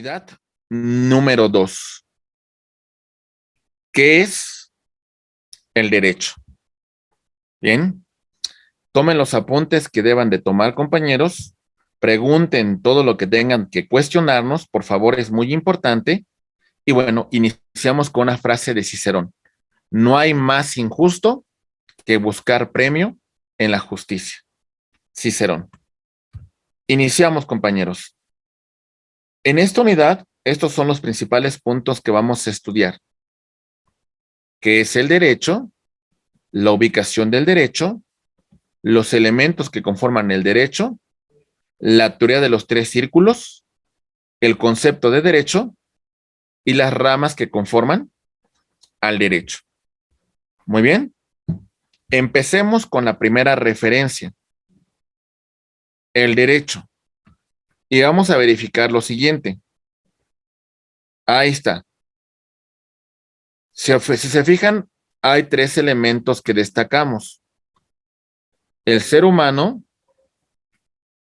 Unidad número 2. ¿Qué es el derecho? Bien, tomen los apuntes que deban de tomar, compañeros. Pregunten todo lo que tengan que cuestionarnos, por favor, es muy importante. Y bueno, iniciamos con una frase de Cicerón. No hay más injusto que buscar premio en la justicia. Cicerón. Iniciamos, compañeros. En esta unidad, estos son los principales puntos que vamos a estudiar. ¿Qué es el derecho? La ubicación del derecho, los elementos que conforman el derecho, la teoría de los tres círculos, el concepto de derecho y las ramas que conforman al derecho. Muy bien. Empecemos con la primera referencia, el derecho. Y vamos a verificar lo siguiente. Ahí está. Si se fijan, hay tres elementos que destacamos. El ser humano,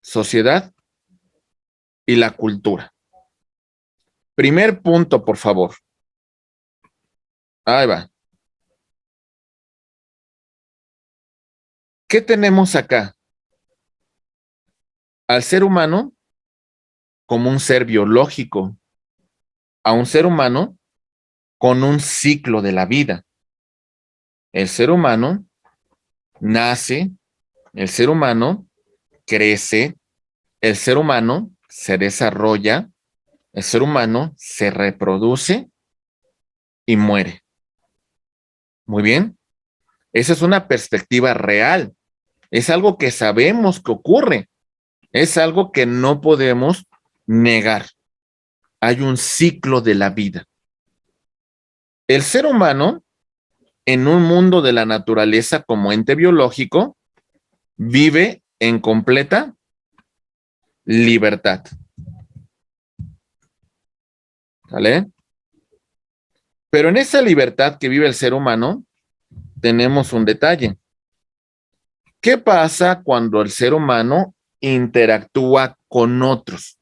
sociedad y la cultura. Primer punto, por favor. Ahí va. ¿Qué tenemos acá? Al ser humano como un ser biológico, a un ser humano con un ciclo de la vida. El ser humano nace, el ser humano crece, el ser humano se desarrolla, el ser humano se reproduce y muere. Muy bien. Esa es una perspectiva real. Es algo que sabemos que ocurre. Es algo que no podemos negar. Hay un ciclo de la vida. El ser humano, en un mundo de la naturaleza como ente biológico, vive en completa libertad. ¿Vale? Pero en esa libertad que vive el ser humano, tenemos un detalle. ¿Qué pasa cuando el ser humano interactúa con otros?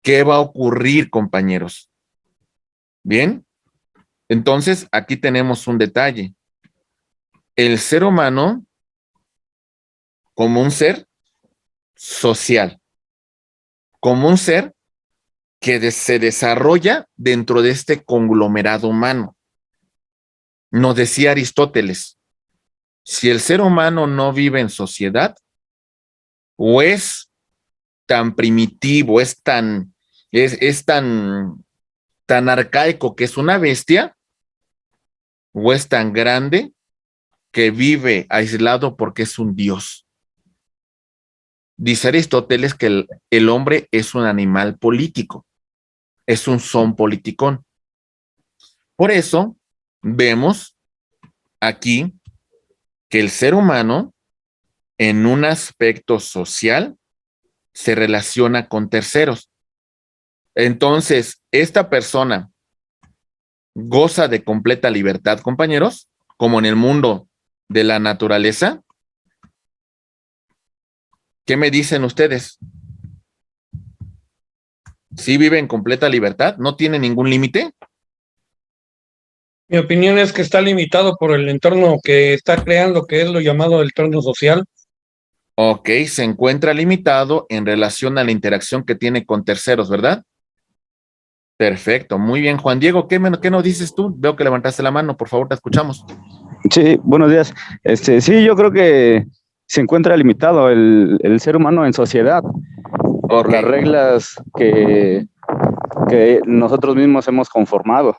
¿Qué va a ocurrir, compañeros? Bien, entonces aquí tenemos un detalle. El ser humano como un ser social, como un ser que se desarrolla dentro de este conglomerado humano. Nos decía Aristóteles, si el ser humano no vive en sociedad, o es tan primitivo, es tan arcaico que es una bestia, o es tan grande que vive aislado porque es un dios. Dice Aristóteles que el hombre es un animal político, es un son politicón. Por eso vemos aquí que el ser humano en un aspecto social se relaciona con terceros. Entonces, esta persona goza de completa libertad, compañeros, como en el mundo de la naturaleza. ¿Qué me dicen ustedes? ¿Sí vive en completa libertad? ¿No tiene ningún límite? Mi opinión es que está limitado por el entorno que está creando, que es lo llamado el entorno social. Ok, se encuentra limitado en relación a la interacción que tiene con terceros, ¿verdad? Perfecto, muy bien. Juan Diego, ¿qué nos dices tú? Veo que levantaste la mano, por favor, te escuchamos. Sí, buenos días. Sí, yo creo que se encuentra limitado el ser humano en sociedad por Ok, las reglas que nosotros mismos hemos conformado.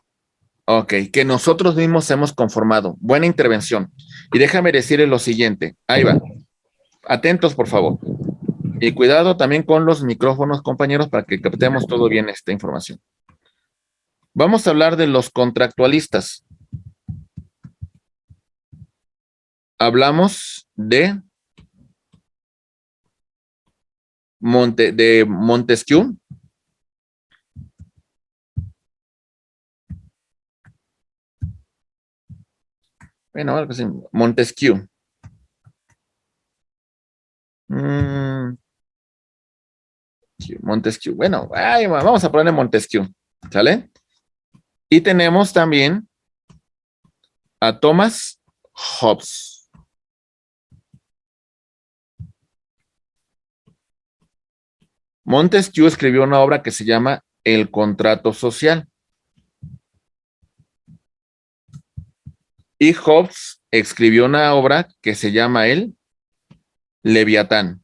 ok, que nosotros mismos hemos conformado. Buena intervención. Y déjame decirles lo siguiente, ahí va. Atentos, por favor. Y cuidado también con los micrófonos, compañeros, para que captemos todo bien esta información. Vamos a hablar de los contractualistas. Hablamos de Montesquieu. Bueno, algo así, Montesquieu. Montesquieu. Bueno, vamos a ponerle Montesquieu, ¿sale? Y tenemos también a Thomas Hobbes. Montesquieu escribió una obra que se llama El contrato social. Y Hobbes escribió una obra que se llama El Leviatán.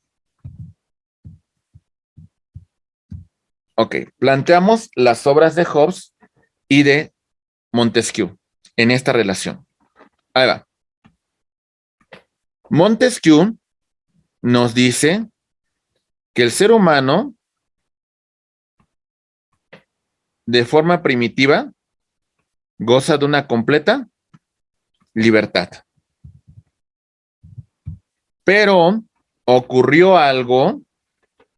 Ok, planteamos las obras de Hobbes y de Montesquieu en esta relación. Ahí va. Montesquieu nos dice que el ser humano, de forma primitiva, goza de una completa libertad. Pero ocurrió algo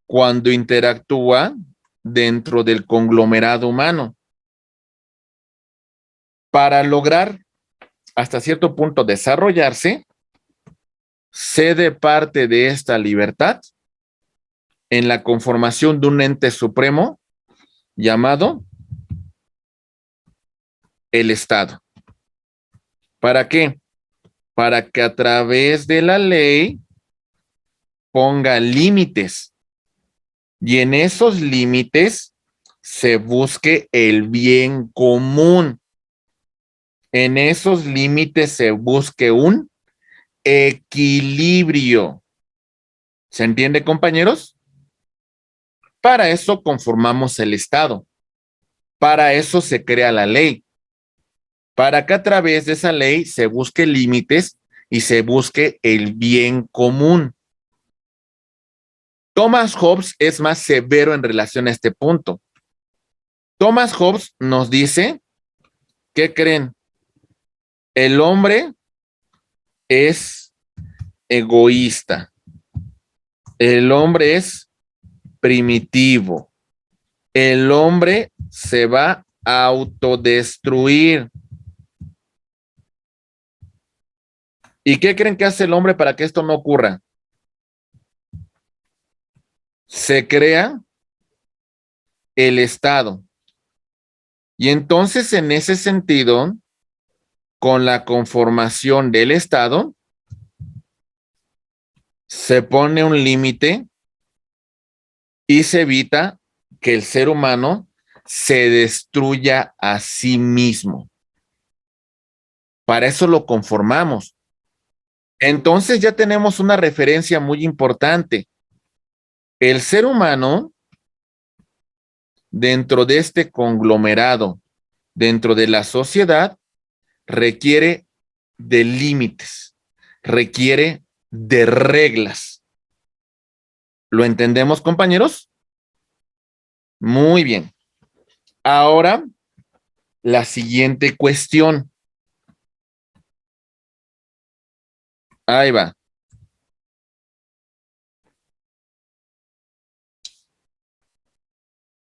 cuando interactúa dentro del conglomerado humano. Para lograr hasta cierto punto desarrollarse, cede parte de esta libertad en la conformación de un ente supremo llamado el Estado. ¿Para qué? Para que a través de la ley ponga límites y en esos límites se busque el bien común. En esos límites se busque un equilibrio. ¿Se entiende, compañeros? Para eso conformamos el Estado. Para eso se crea la ley. Para que a través de esa ley se busque límites y se busque el bien común. Thomas Hobbes es más severo en relación a este punto. Thomas Hobbes nos dice, ¿qué creen? El hombre es egoísta. El hombre es primitivo. El hombre se va a autodestruir. ¿Y qué creen que hace el hombre para que esto no ocurra? Se crea el Estado. Y entonces, en ese sentido, con la conformación del Estado, se pone un límite y se evita que el ser humano se destruya a sí mismo. Para eso lo conformamos. Entonces ya tenemos una referencia muy importante. El ser humano, dentro de este conglomerado, dentro de la sociedad, requiere de límites, requiere de reglas. ¿Lo entendemos, compañeros? Muy bien. Ahora, la siguiente cuestión. Ahí va.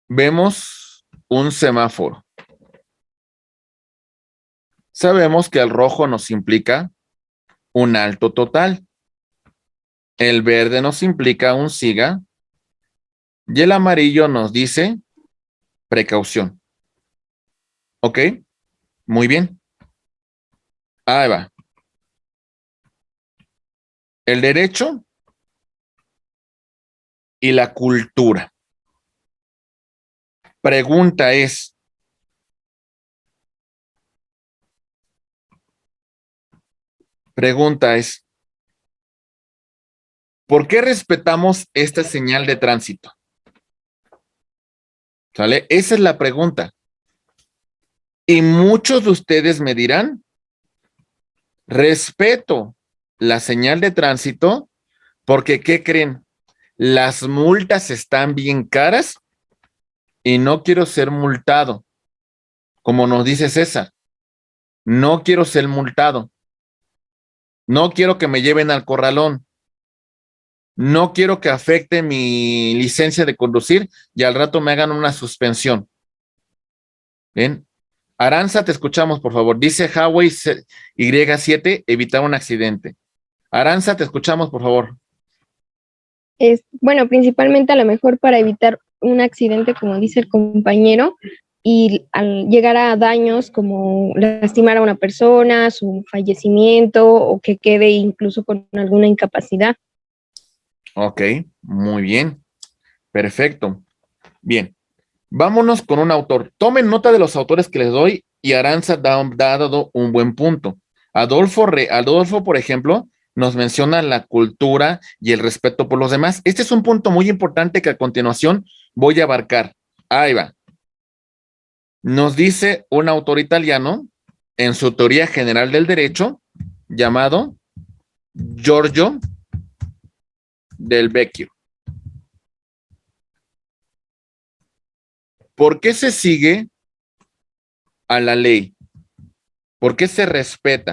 Vemos un semáforo. Sabemos que el rojo nos implica un alto total. El verde nos implica un siga. Y el amarillo nos dice precaución. ¿Ok? Muy bien. Ahí va. El derecho y la cultura. Pregunta es, ¿por qué respetamos esta señal de tránsito? ¿Sale? Esa es la pregunta. Y muchos de ustedes me dirán, respeto la señal de tránsito porque, ¿qué creen? Las multas están bien caras y no quiero ser multado. Como nos dice César, no quiero ser multado. No quiero que me lleven al corralón. No quiero que afecte mi licencia de conducir y al rato me hagan una suspensión. Bien. Aranza, te escuchamos, por favor. Dice Huawei Y7, evitar un accidente. Aranza, te escuchamos, por favor. Bueno, principalmente a lo mejor para evitar un accidente, como dice el compañero, y al llegar a daños como lastimar a una persona, su fallecimiento o que quede incluso con alguna incapacidad. Ok, muy bien. Perfecto. Bien, vámonos con un autor. Tomen nota de los autores que les doy y Aranza ha dado un buen punto. Adolfo, por ejemplo, nos menciona la cultura y el respeto por los demás. Este es un punto muy importante que a continuación voy a abarcar. Ahí va. Nos dice un autor italiano en su teoría general del derecho llamado Giorgio del Vecchio. ¿Por qué se sigue a la ley? ¿Por qué se respeta?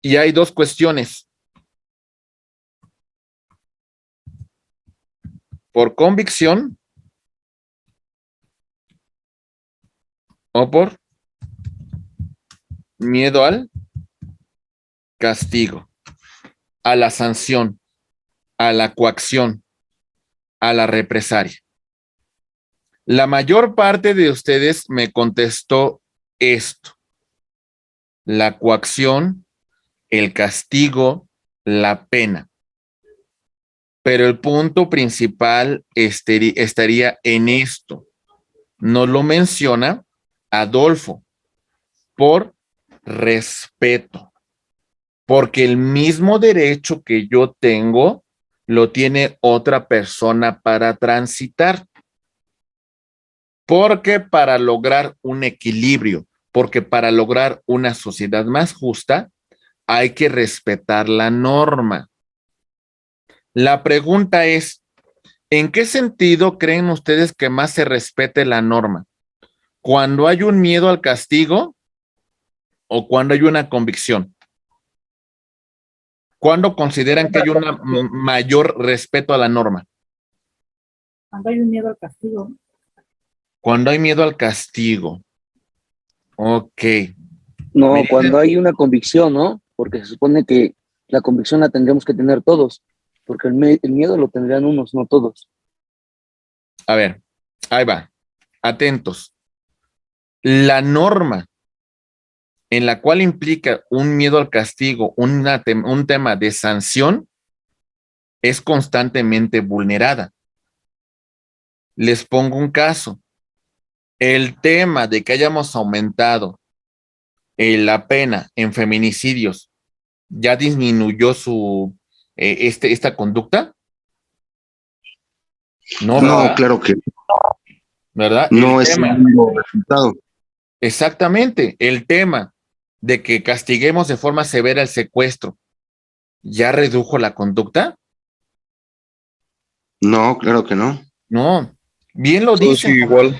Y hay dos cuestiones. ¿Por convicción o por miedo al castigo, a la sanción, a la coacción, a la represalia? La mayor parte de ustedes me contestó esto: la coacción, el castigo, la pena. Pero el punto principal estaría en esto. Nos lo menciona Adolfo, por respeto, porque el mismo derecho que yo tengo lo tiene otra persona para transitar. Porque para lograr un equilibrio, porque para lograr una sociedad más justa, hay que respetar la norma. La pregunta es, ¿en qué sentido creen ustedes que más se respete la norma? ¿Cuando hay un miedo al castigo o cuando hay una convicción? ¿Cuándo consideran que hay un mayor respeto a la norma? Cuando hay un miedo al castigo. Cuando hay miedo al castigo. Ok. No, cuando hay una convicción, ¿no? Porque se supone que la convicción la tendremos que tener todos, porque el miedo lo tendrían unos, no todos. A ver, ahí va. Atentos. La norma en la cual implica un miedo al castigo, un tema de sanción, es constantemente vulnerada. Les pongo un caso. El tema de que hayamos aumentado la pena en feminicidios, ¿ya disminuyó esta conducta? No, No, claro que ¿verdad? no es el mismo resultado. Exactamente. El tema de que castiguemos de forma severa el secuestro, ¿ya redujo la conducta? No, claro que no. No. Bien lo dice. Sí, igual.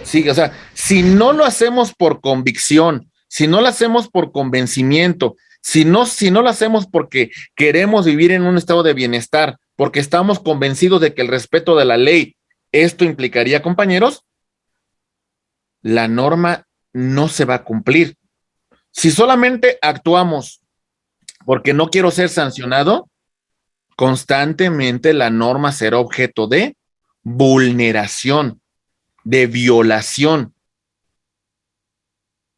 Sí, o sea, si no lo hacemos por convicción, si no lo hacemos por convencimiento, si no lo hacemos porque queremos vivir en un estado de bienestar, porque estamos convencidos de que el respeto de la ley, esto implicaría, compañeros, la norma no se va a cumplir. Si solamente actuamos porque no quiero ser sancionado, constantemente la norma será objeto de vulneración, de violación.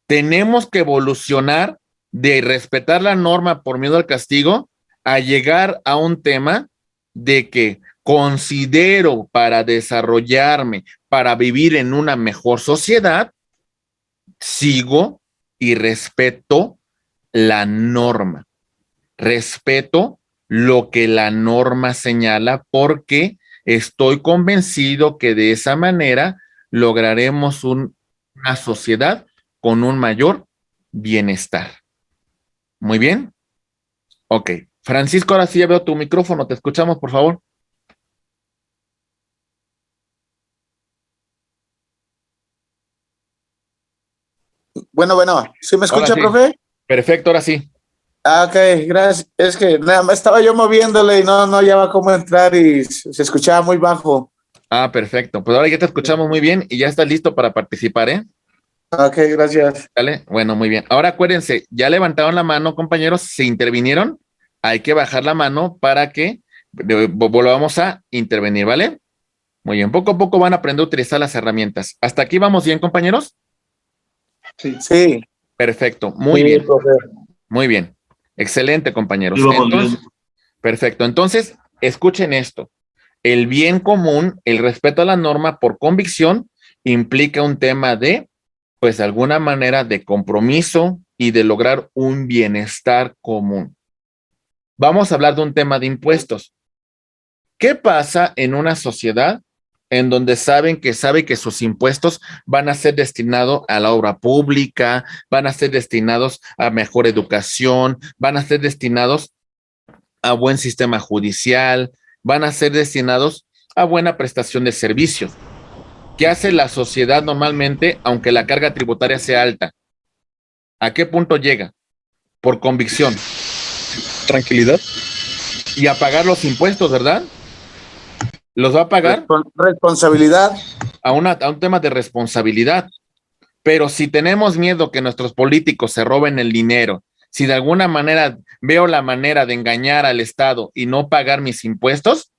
Tenemos que evolucionar de respetar la norma por miedo al castigo a llegar a un tema de que considero para desarrollarme, para vivir en una mejor sociedad, sigo y respeto la norma. Respeto lo que la norma señala porque estoy convencido que de esa manera lograremos una sociedad con un mayor bienestar. Muy bien. Ok. Francisco, ahora sí ya veo tu micrófono. Te escuchamos, por favor. Bueno, ¿sí me escucha, Ahora sí. profe? Perfecto, ahora sí. Ah, ok, gracias. Es que nada más estaba yo moviéndole y no hallaba cómo entrar y se escuchaba muy bajo. Ah, perfecto. Pues ahora ya te escuchamos muy bien y ya estás listo para participar, ¿eh? Ok, gracias. ¿Vale? Bueno, muy bien. Ahora acuérdense, ya levantaron la mano, compañeros, se intervinieron. Hay que bajar la mano para que volvamos a intervenir, ¿vale? Muy bien, poco a poco van a aprender a utilizar las herramientas. ¿Hasta aquí vamos bien, compañeros? Sí. Perfecto, muy Sí, bien, profe. muy bien. Excelente, compañeros. Sí, vamos Entonces, perfecto. Entonces, escuchen esto. El bien común, el respeto a la norma por convicción, implica un tema de, pues, de alguna manera de compromiso y de lograr un bienestar común. Vamos a hablar de un tema de impuestos. ¿Qué pasa en una sociedad en donde sabe que sus impuestos van a ser destinados a la obra pública, van a ser destinados a mejor educación, van a ser destinados a buen sistema judicial, van a ser destinados a buena prestación de servicios? ¿Qué hace la sociedad normalmente, aunque la carga tributaria sea alta? ¿A qué punto llega? Por convicción. Tranquilidad. Y a pagar los impuestos, ¿verdad? ¿Los va a pagar? Responsabilidad. A un tema de responsabilidad. Pero si tenemos miedo que nuestros políticos se roben el dinero, si de alguna manera veo la manera de engañar al Estado y no pagar mis impuestos,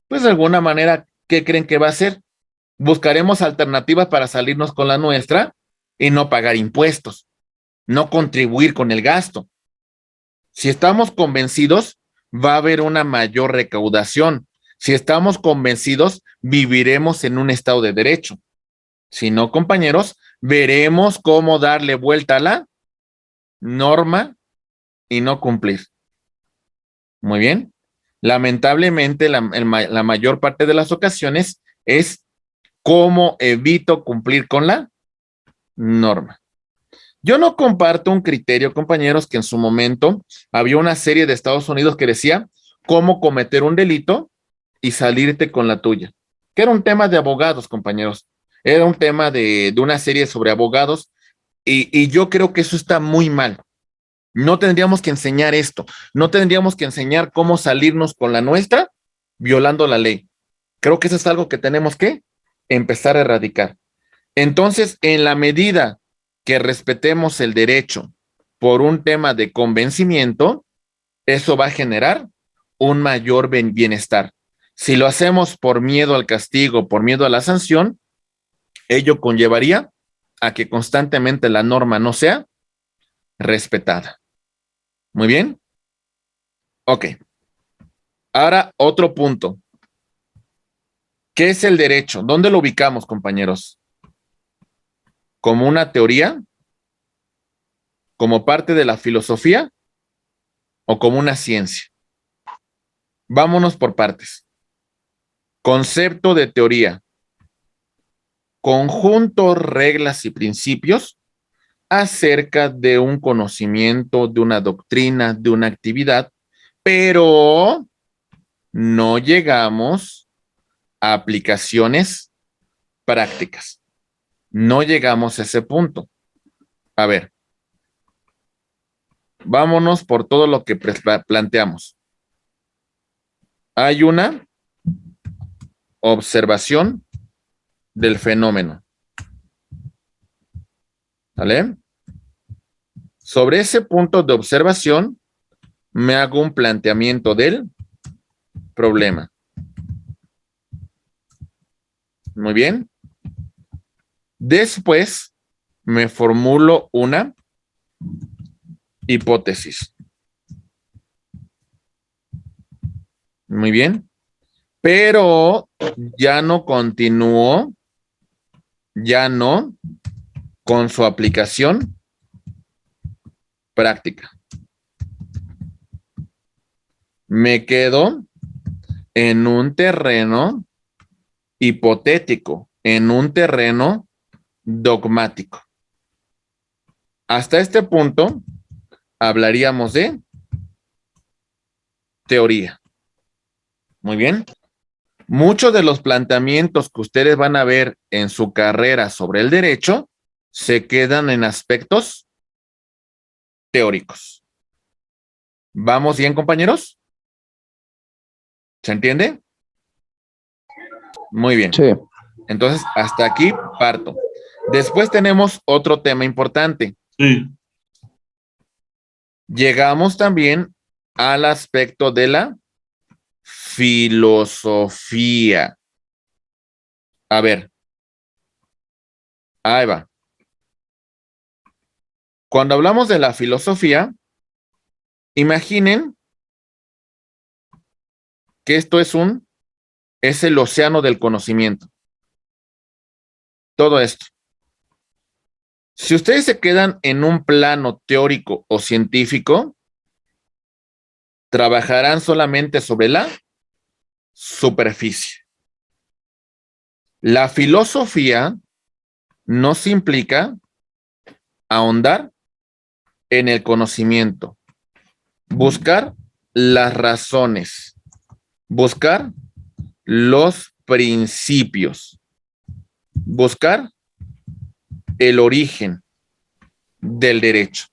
pues de alguna manera, ¿qué creen que va a hacer? Buscaremos alternativas para salirnos con la nuestra y no pagar impuestos, no contribuir con el gasto. Si estamos convencidos, va a haber una mayor recaudación. Si estamos convencidos, viviremos en un estado de derecho. Si no, compañeros, veremos cómo darle vuelta a la norma y no cumplir. Muy bien. Lamentablemente, la mayor parte de las ocasiones es cómo evito cumplir con la norma. Yo no comparto un criterio, compañeros, que en su momento había una serie de Estados Unidos que decía cómo cometer un delito y salirte con la tuya, que era un tema de abogados, compañeros. Era un tema de una serie sobre abogados y yo creo que eso está muy mal. No tendríamos que enseñar esto, no tendríamos que enseñar cómo salirnos con la nuestra violando la ley. Creo que eso es algo que tenemos que empezar a erradicar. Entonces, en la medida que respetemos el derecho por un tema de convencimiento, eso va a generar un mayor bienestar. Si lo hacemos por miedo al castigo, por miedo a la sanción, ello conllevaría a que constantemente la norma no sea respetada. Muy bien. Ok. Ahora otro punto. ¿Qué es el derecho? ¿Dónde lo ubicamos, compañeros? ¿Como una teoría? ¿Como parte de la filosofía? ¿O como una ciencia? Vámonos por partes. Concepto de teoría. Conjunto, reglas y principios acerca de un conocimiento, de una doctrina, de una actividad, pero no llegamos a aplicaciones prácticas. No llegamos a ese punto. A ver, vámonos por todo lo que planteamos. Hay una observación del fenómeno. ¿Vale? Sobre ese punto de observación, me hago un planteamiento del problema. Muy bien. Después, me formulo una hipótesis. Muy bien. Pero ya no continúo, ya no con su aplicación práctica. Me quedo en un terreno hipotético, en un terreno dogmático. Hasta este punto hablaríamos de teoría. Muy bien. Muchos de los planteamientos que ustedes van a ver en su carrera sobre el derecho se quedan en aspectos teóricos. ¿Vamos bien, compañeros? ¿Se entiende? Muy bien. Sí. Entonces, hasta aquí parto. Después tenemos otro tema importante. Sí. Llegamos también al aspecto de la filosofía. A ver, ahí va. Cuando hablamos de la filosofía, imaginen que esto es el océano del conocimiento. Todo esto. Si ustedes se quedan en un plano teórico o científico, trabajarán solamente sobre la superficie. La filosofía nos implica ahondar en el conocimiento, buscar las razones, buscar los principios, buscar el origen del derecho.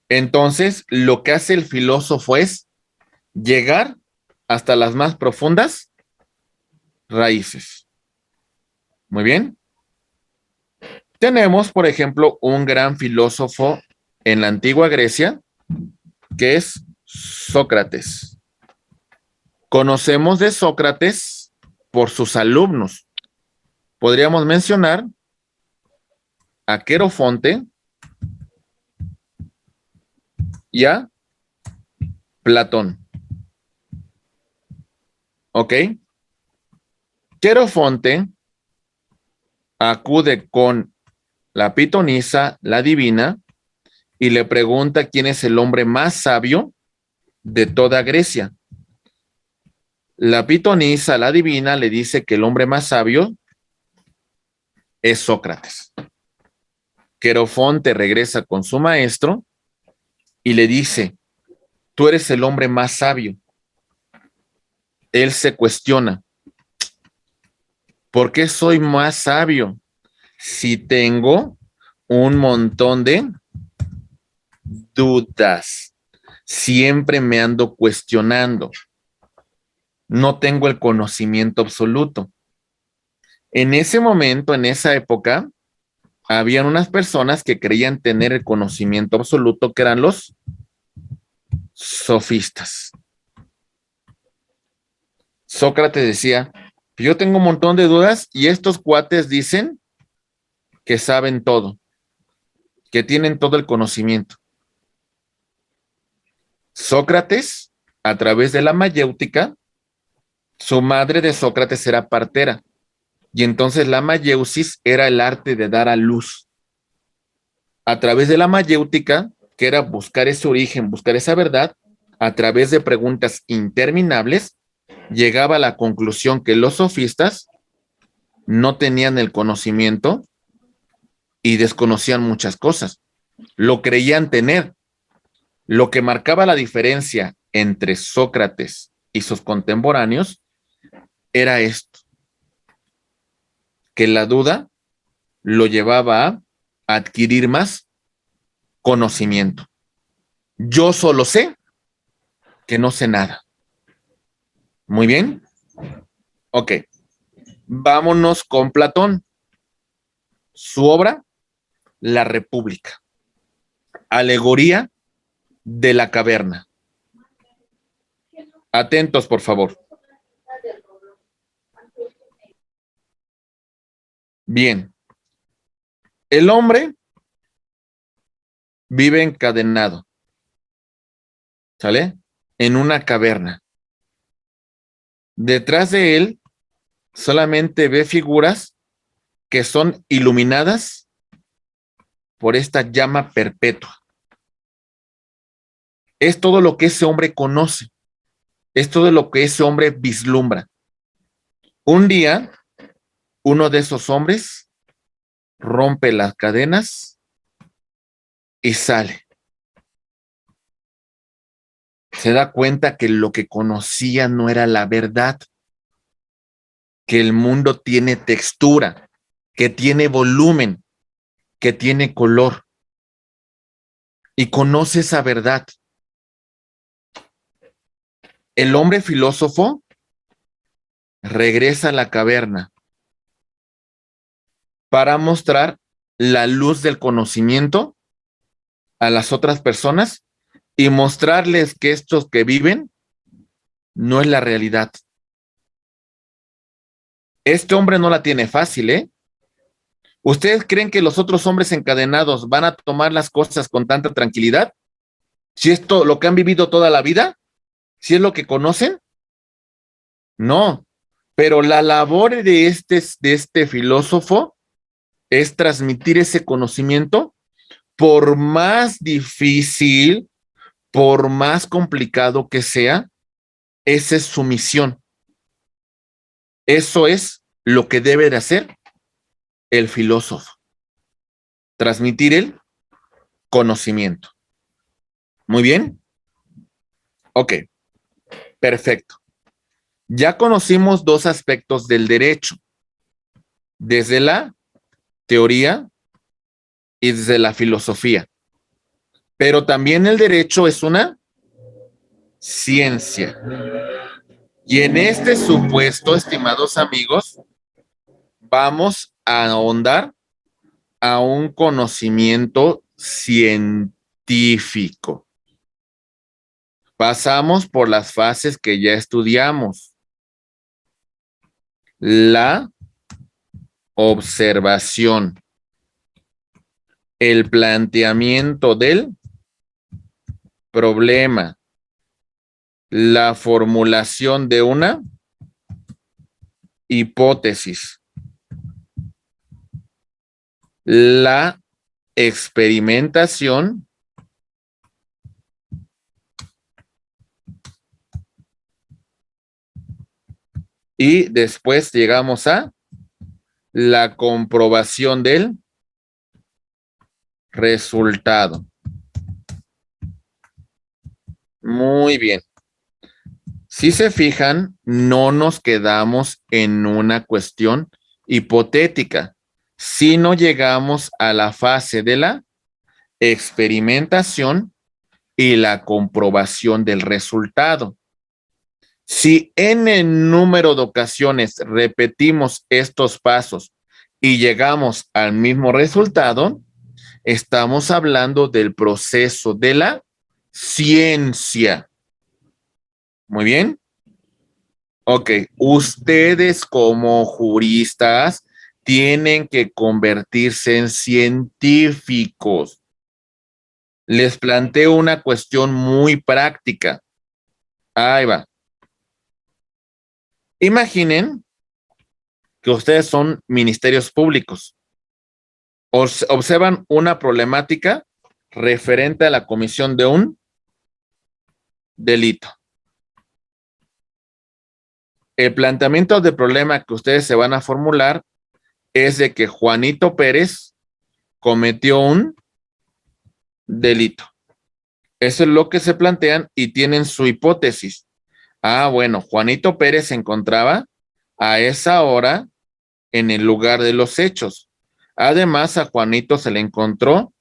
Entonces, lo que hace el filósofo es llegar hasta las más profundas raíces. Muy bien. Tenemos, por ejemplo, un gran filósofo en la antigua Grecia, que es Sócrates. Conocemos de Sócrates por sus alumnos. Podríamos mencionar a Querofonte y a Platón. ¿Ok? Querofonte acude con la pitonisa, la divina, y le pregunta quién es el hombre más sabio de toda Grecia. La pitonisa, la divina, le dice que el hombre más sabio es Sócrates. Querofonte regresa con su maestro y le dice, tú eres el hombre más sabio. Él se cuestiona, ¿por qué soy más sabio si tengo un montón de dudas? Siempre me ando cuestionando. No tengo el conocimiento absoluto. En ese momento, en esa época, habían unas personas que creían tener el conocimiento absoluto, que eran los sofistas. Sócrates decía, yo tengo un montón de dudas y estos cuates dicen que saben todo, que tienen todo el conocimiento. Sócrates, a través de la mayéutica, su madre de Sócrates era partera, y entonces la mayeusis era el arte de dar a luz. A través de la mayéutica, que era buscar ese origen, buscar esa verdad, a través de preguntas interminables, llegaba a la conclusión que los sofistas no tenían el conocimiento y desconocían muchas cosas. Lo creían tener. Lo que marcaba la diferencia entre Sócrates y sus contemporáneos era esto, que la duda lo llevaba a adquirir más conocimiento. Yo solo sé que no sé nada. Muy bien. Ok. Vámonos con Platón. Su obra, La República. Alegoría de la caverna. Atentos, por favor. Bien. El hombre vive encadenado, ¿sale? En una caverna. Detrás de él solamente ve figuras que son iluminadas por esta llama perpetua. Es todo lo que ese hombre conoce. Es todo lo que ese hombre vislumbra. Un día, uno de esos hombres rompe las cadenas y sale. Se da cuenta que lo que conocía no era la verdad, que el mundo tiene textura, que tiene volumen, que tiene color. Y conoce esa verdad. El hombre filósofo regresa a la caverna para mostrar la luz del conocimiento a las otras personas y mostrarles que estos que viven no es la realidad. Este hombre no la tiene fácil, ¿eh? ¿Ustedes creen que los otros hombres encadenados van a tomar las cosas con tanta tranquilidad? Si esto lo que han vivido toda la vida, si es lo que conocen, no. Pero la labor de este filósofo es transmitir ese conocimiento, por más difícil, por más complicado que sea, esa es su misión. Eso es lo que debe de hacer el filósofo, transmitir el conocimiento. Muy bien. Ok, perfecto. Ya conocimos dos aspectos del derecho, desde la teoría y desde la filosofía. Pero también el derecho es una ciencia. Y en este supuesto, estimados amigos, vamos a ahondar a un conocimiento científico. Pasamos por las fases que ya estudiamos. La observación, el planteamiento del problema, la formulación de una hipótesis, la experimentación y después llegamos a la comprobación del resultado. Muy bien. Si se fijan, no nos quedamos en una cuestión hipotética, sino llegamos a la fase de la experimentación y la comprobación del resultado. Si en el número de ocasiones repetimos estos pasos y llegamos al mismo resultado, estamos hablando del proceso de la ciencia. Muy bien. Ok, ustedes como juristas tienen que convertirse en científicos. Les planteo una cuestión muy práctica. Ahí va. Imaginen que ustedes son ministerios públicos. Observan una problemática referente a la comisión de un delito. El planteamiento de problema que ustedes se van a formular es de que Juanito Pérez cometió un delito. Eso es lo que se plantean y tienen su hipótesis. Ah, bueno, Juanito Pérez se encontraba a esa hora en el lugar de los hechos. Además, a Juanito se le encontró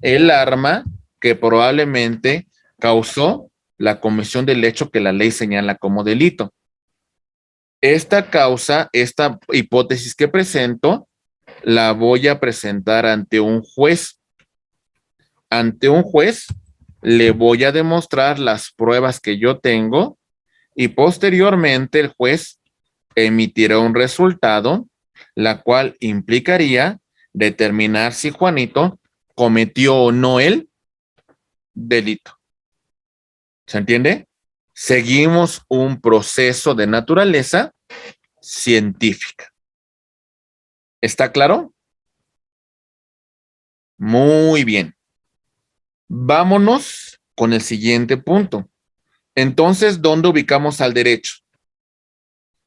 el arma que probablemente causó la comisión del hecho que la ley señala como delito. Esta causa, esta hipótesis que presento, la voy a presentar ante un juez. Ante un juez le voy a demostrar las pruebas que yo tengo y posteriormente el juez emitirá un resultado, la cual implicaría determinar si Juanito cometió o no el delito. ¿Se entiende? Seguimos un proceso de naturaleza científica. ¿Está claro? Muy bien. Vámonos con el siguiente punto. Entonces, ¿dónde ubicamos al derecho?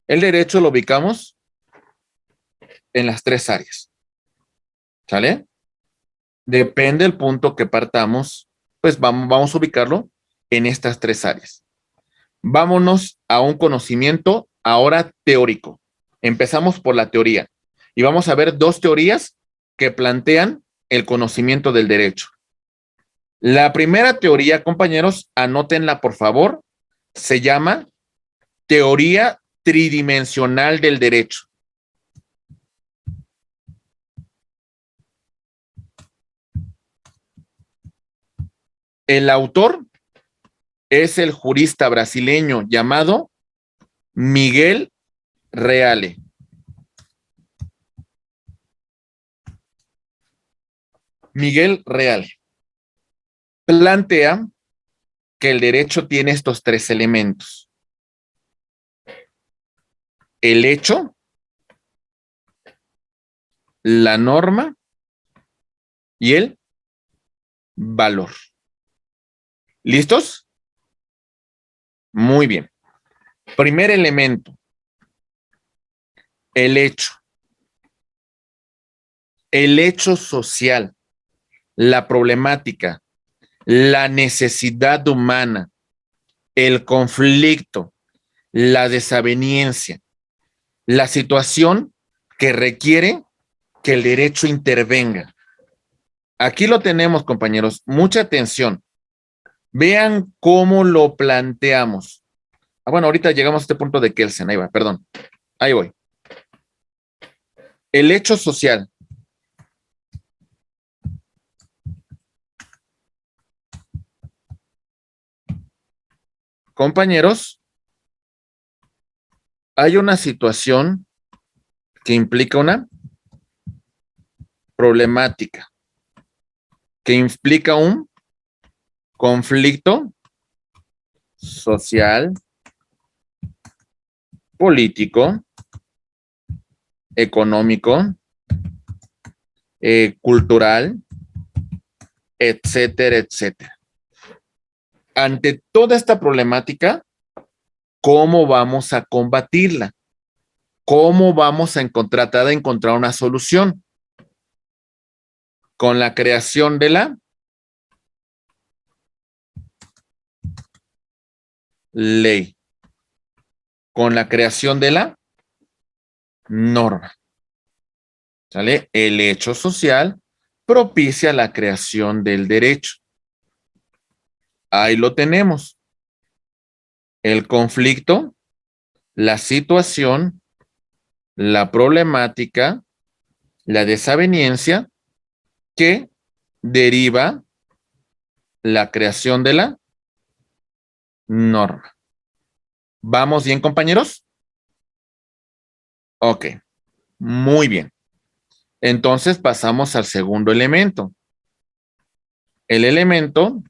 El derecho lo ubicamos en las tres áreas. ¿Sale? Depende del punto que partamos, pues vamos a ubicarlo en estas tres áreas. Vámonos a un conocimiento ahora teórico. Empezamos por la teoría y vamos a ver dos teorías que plantean el conocimiento del derecho. La primera teoría, compañeros, anótenla por favor, se llama teoría tridimensional del derecho. El autor es el jurista brasileño llamado Miguel Reale. Miguel Real plantea que el derecho tiene estos tres elementos: el hecho, la norma y el valor. ¿Listos? Muy bien. Primer elemento, el hecho. El hecho social, la problemática, la necesidad humana, el conflicto, la desaveniencia, la situación que requiere que el derecho intervenga. Aquí lo tenemos, compañeros. Mucha atención. Vean cómo lo planteamos. Bueno, ahorita llegamos a este punto de Kelsen. Ahí va, perdón. Ahí voy. El hecho social. Compañeros, hay una situación que implica una problemática, que implica un conflicto social, político, económico, cultural, etcétera, etcétera. Ante toda esta problemática, ¿cómo vamos a combatirla? ¿Cómo vamos a tratar de encontrar una solución? Con la creación de la ley, con la creación de la norma. ¿Sale? El hecho social propicia la creación del derecho. Ahí lo tenemos. El conflicto, la situación, la problemática, la desaveniencia que deriva la creación de la norma. ¿Vamos bien, compañeros? Ok, muy bien. Entonces pasamos al segundo elemento. El elemento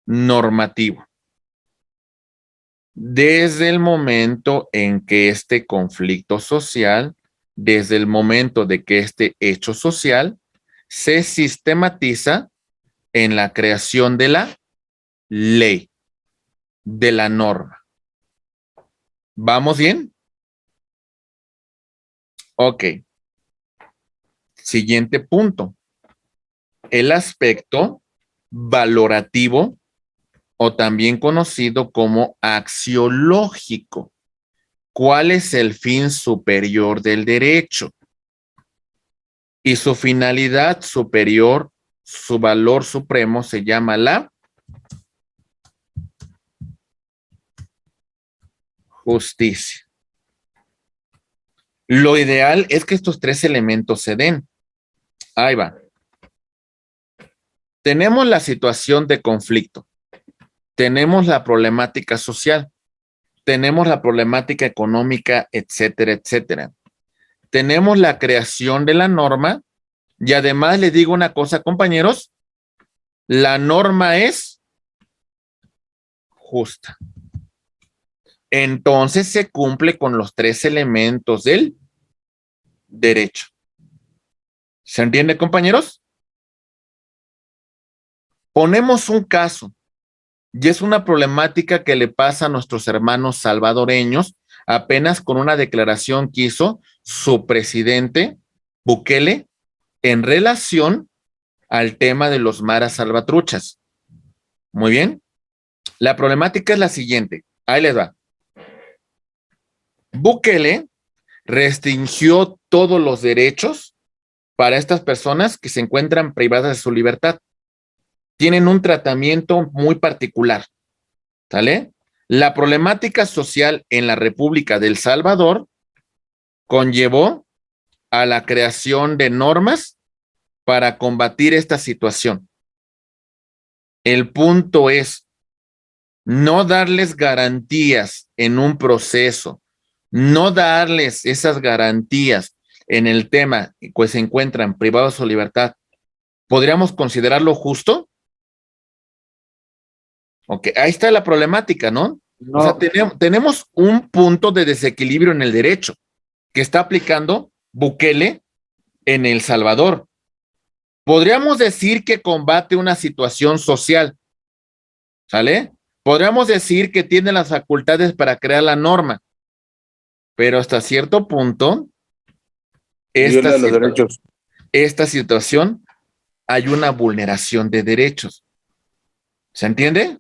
normativo. Desde el momento en que este conflicto social, desde el momento de que este hecho social se sistematiza en la creación de la ley, de la norma. ¿Vamos bien? Ok. Siguiente punto. El aspecto valorativo o también conocido como axiológico. ¿Cuál es el fin superior del derecho? Y su finalidad superior, su valor supremo se llama la justicia. Lo ideal es que estos tres elementos se den. Ahí va. Tenemos la situación de conflicto. Tenemos la problemática social. Tenemos la problemática económica, etcétera, etcétera. Tenemos la creación de la norma y además les digo una cosa, compañeros, la norma es justa. Entonces se cumple con los tres elementos del derecho. ¿Se entiende, compañeros? Ponemos un caso y es una problemática que le pasa a nuestros hermanos salvadoreños apenas con una declaración que hizo su presidente Bukele en relación al tema de los maras salvatruchas. Muy bien. La problemática es la siguiente. Ahí les va. Bukele restringió todos los derechos para estas personas que se encuentran privadas de su libertad. Tienen un tratamiento muy particular. ¿Sale? La problemática social en la República del Salvador conllevó a la creación de normas para combatir esta situación. El punto es no darles garantías en un proceso, no darles esas garantías en el tema, pues se encuentran privados de su libertad ¿Podríamos considerarlo justo? Ok, ahí está la problemática, ¿no? O sea, tenemos un punto de desequilibrio en el derecho que está aplicando Bukele en El Salvador. Podríamos decir que combate una situación social, ¿sale? Podríamos decir que tiene las facultades para crear la norma, pero hasta cierto punto, Viola los derechos. esta situación hay una vulneración de derechos. ¿Se entiende?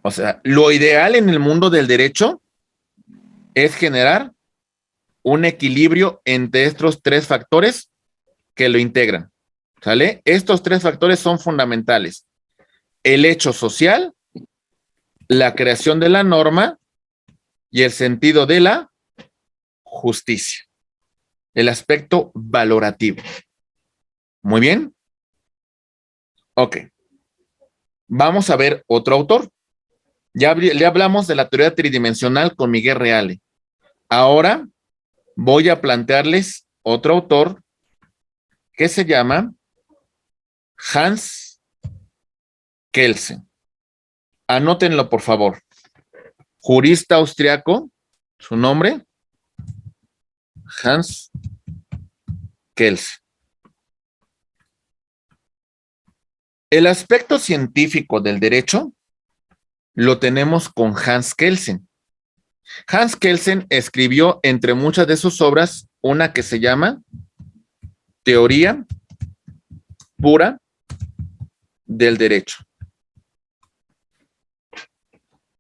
O sea, lo ideal en el mundo del derecho es generar un equilibrio entre estos tres factores que lo integran. ¿Sale? Estos tres factores son fundamentales. El hecho social, la creación de la norma y el sentido de la justicia. El aspecto valorativo. Muy bien. Ok. Vamos a ver otro autor. Ya le hablamos de la teoría tridimensional con Miguel Reale. Ahora voy a plantearles otro autor que se llama Hans Kelsen. Anótenlo, por favor. Jurista austriaco, su nombre, Hans Kelsen. El aspecto científico del derecho lo tenemos con Hans Kelsen. Hans Kelsen escribió, entre muchas de sus obras, una que se llama Teoría Pura del Derecho.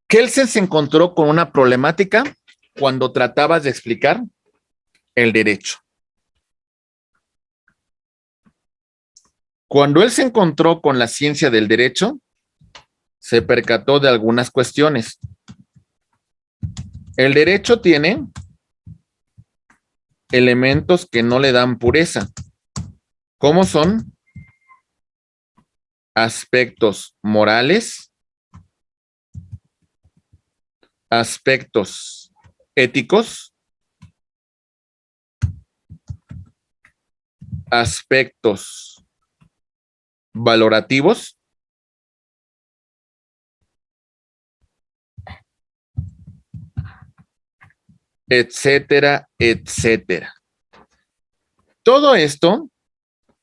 Kelsen se encontró con una problemática cuando trataba de explicar el derecho. Cuando él se encontró con la ciencia del derecho, se percató de algunas cuestiones. El derecho tiene elementos que no le dan pureza. ¿Cómo son? Aspectos morales, aspectos éticos, aspectos valorativos, etcétera, etcétera. Todo esto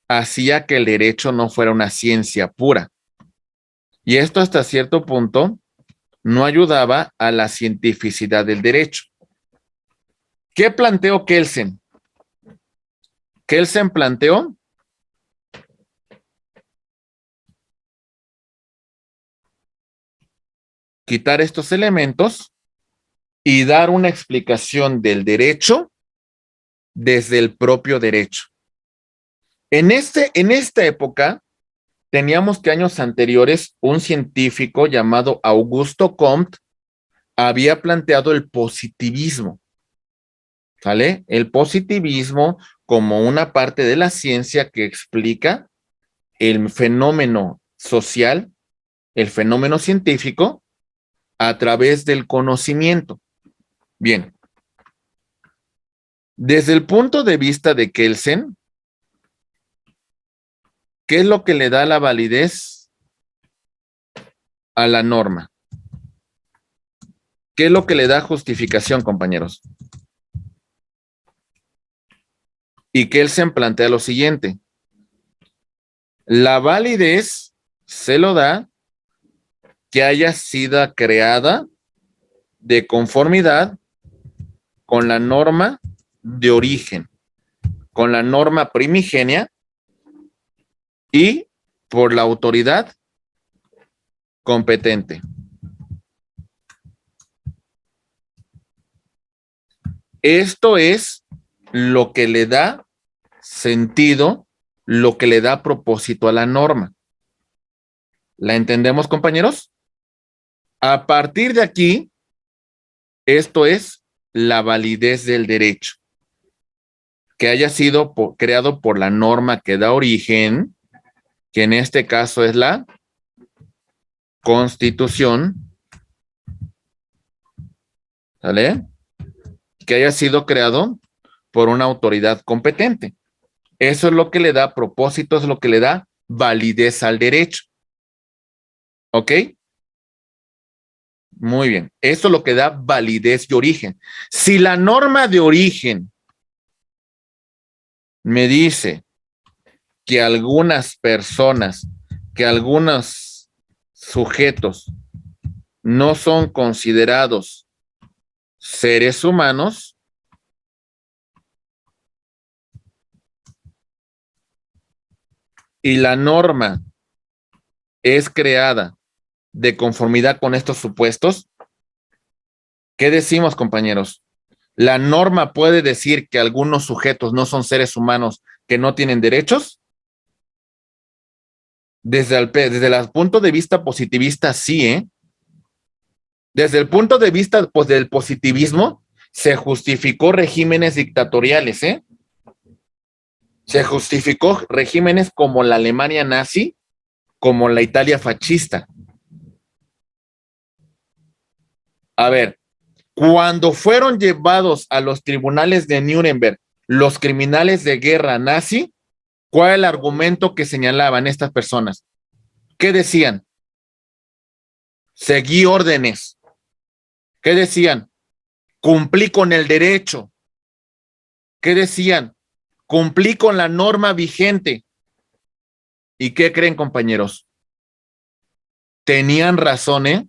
hacía que el derecho no fuera una ciencia pura. Y esto hasta cierto punto no ayudaba a la cientificidad del derecho. ¿Qué planteó Kelsen? Kelsen planteó quitar estos elementos y dar una explicación del derecho desde el propio derecho. En esta época, teníamos que años anteriores, un científico llamado Augusto Comte había planteado el positivismo, ¿sale? El positivismo como una parte de la ciencia que explica el fenómeno social, el fenómeno científico, a través del conocimiento. Bien. Desde el punto de vista de Kelsen, ¿qué es lo que le da la validez a la norma? ¿Qué es lo que le da justificación, compañeros? Y Kelsen plantea lo siguiente. La validez se lo da que haya sido creada de conformidad con la norma de origen, con la norma primigenia y por la autoridad competente. Esto es lo que le da sentido, lo que le da propósito a la norma. ¿La entendemos, compañeros? A partir de aquí, esto es la validez del derecho. Que haya sido creado por la norma que da origen, que en este caso es la Constitución, ¿sale? Que haya sido creado por una autoridad competente. Eso es lo que le da propósito, es lo que le da validez al derecho. ¿Ok? Muy bien. Eso es lo que da validez y origen. Si la norma de origen me dice que algunas personas, que algunos sujetos no son considerados seres humanos, y la norma es creada de conformidad con estos supuestos, ¿qué decimos, compañeros? ¿La norma puede decir que algunos sujetos no son seres humanos que no tienen derechos? Desde el punto de vista positivista, sí, ¿eh? Desde el punto de vista pues, del positivismo, se justificó regímenes dictatoriales, ¿eh? Se justificó regímenes como la Alemania nazi, como la Italia fascista. A ver, cuando fueron llevados a los tribunales de Nuremberg los criminales de guerra nazi, ¿cuál era el argumento que señalaban estas personas? ¿Qué decían? Seguí órdenes. ¿Qué decían? Cumplí con el derecho. ¿Qué decían? Cumplí con la norma vigente. ¿Y qué creen, compañeros? Tenían razón, ¿eh?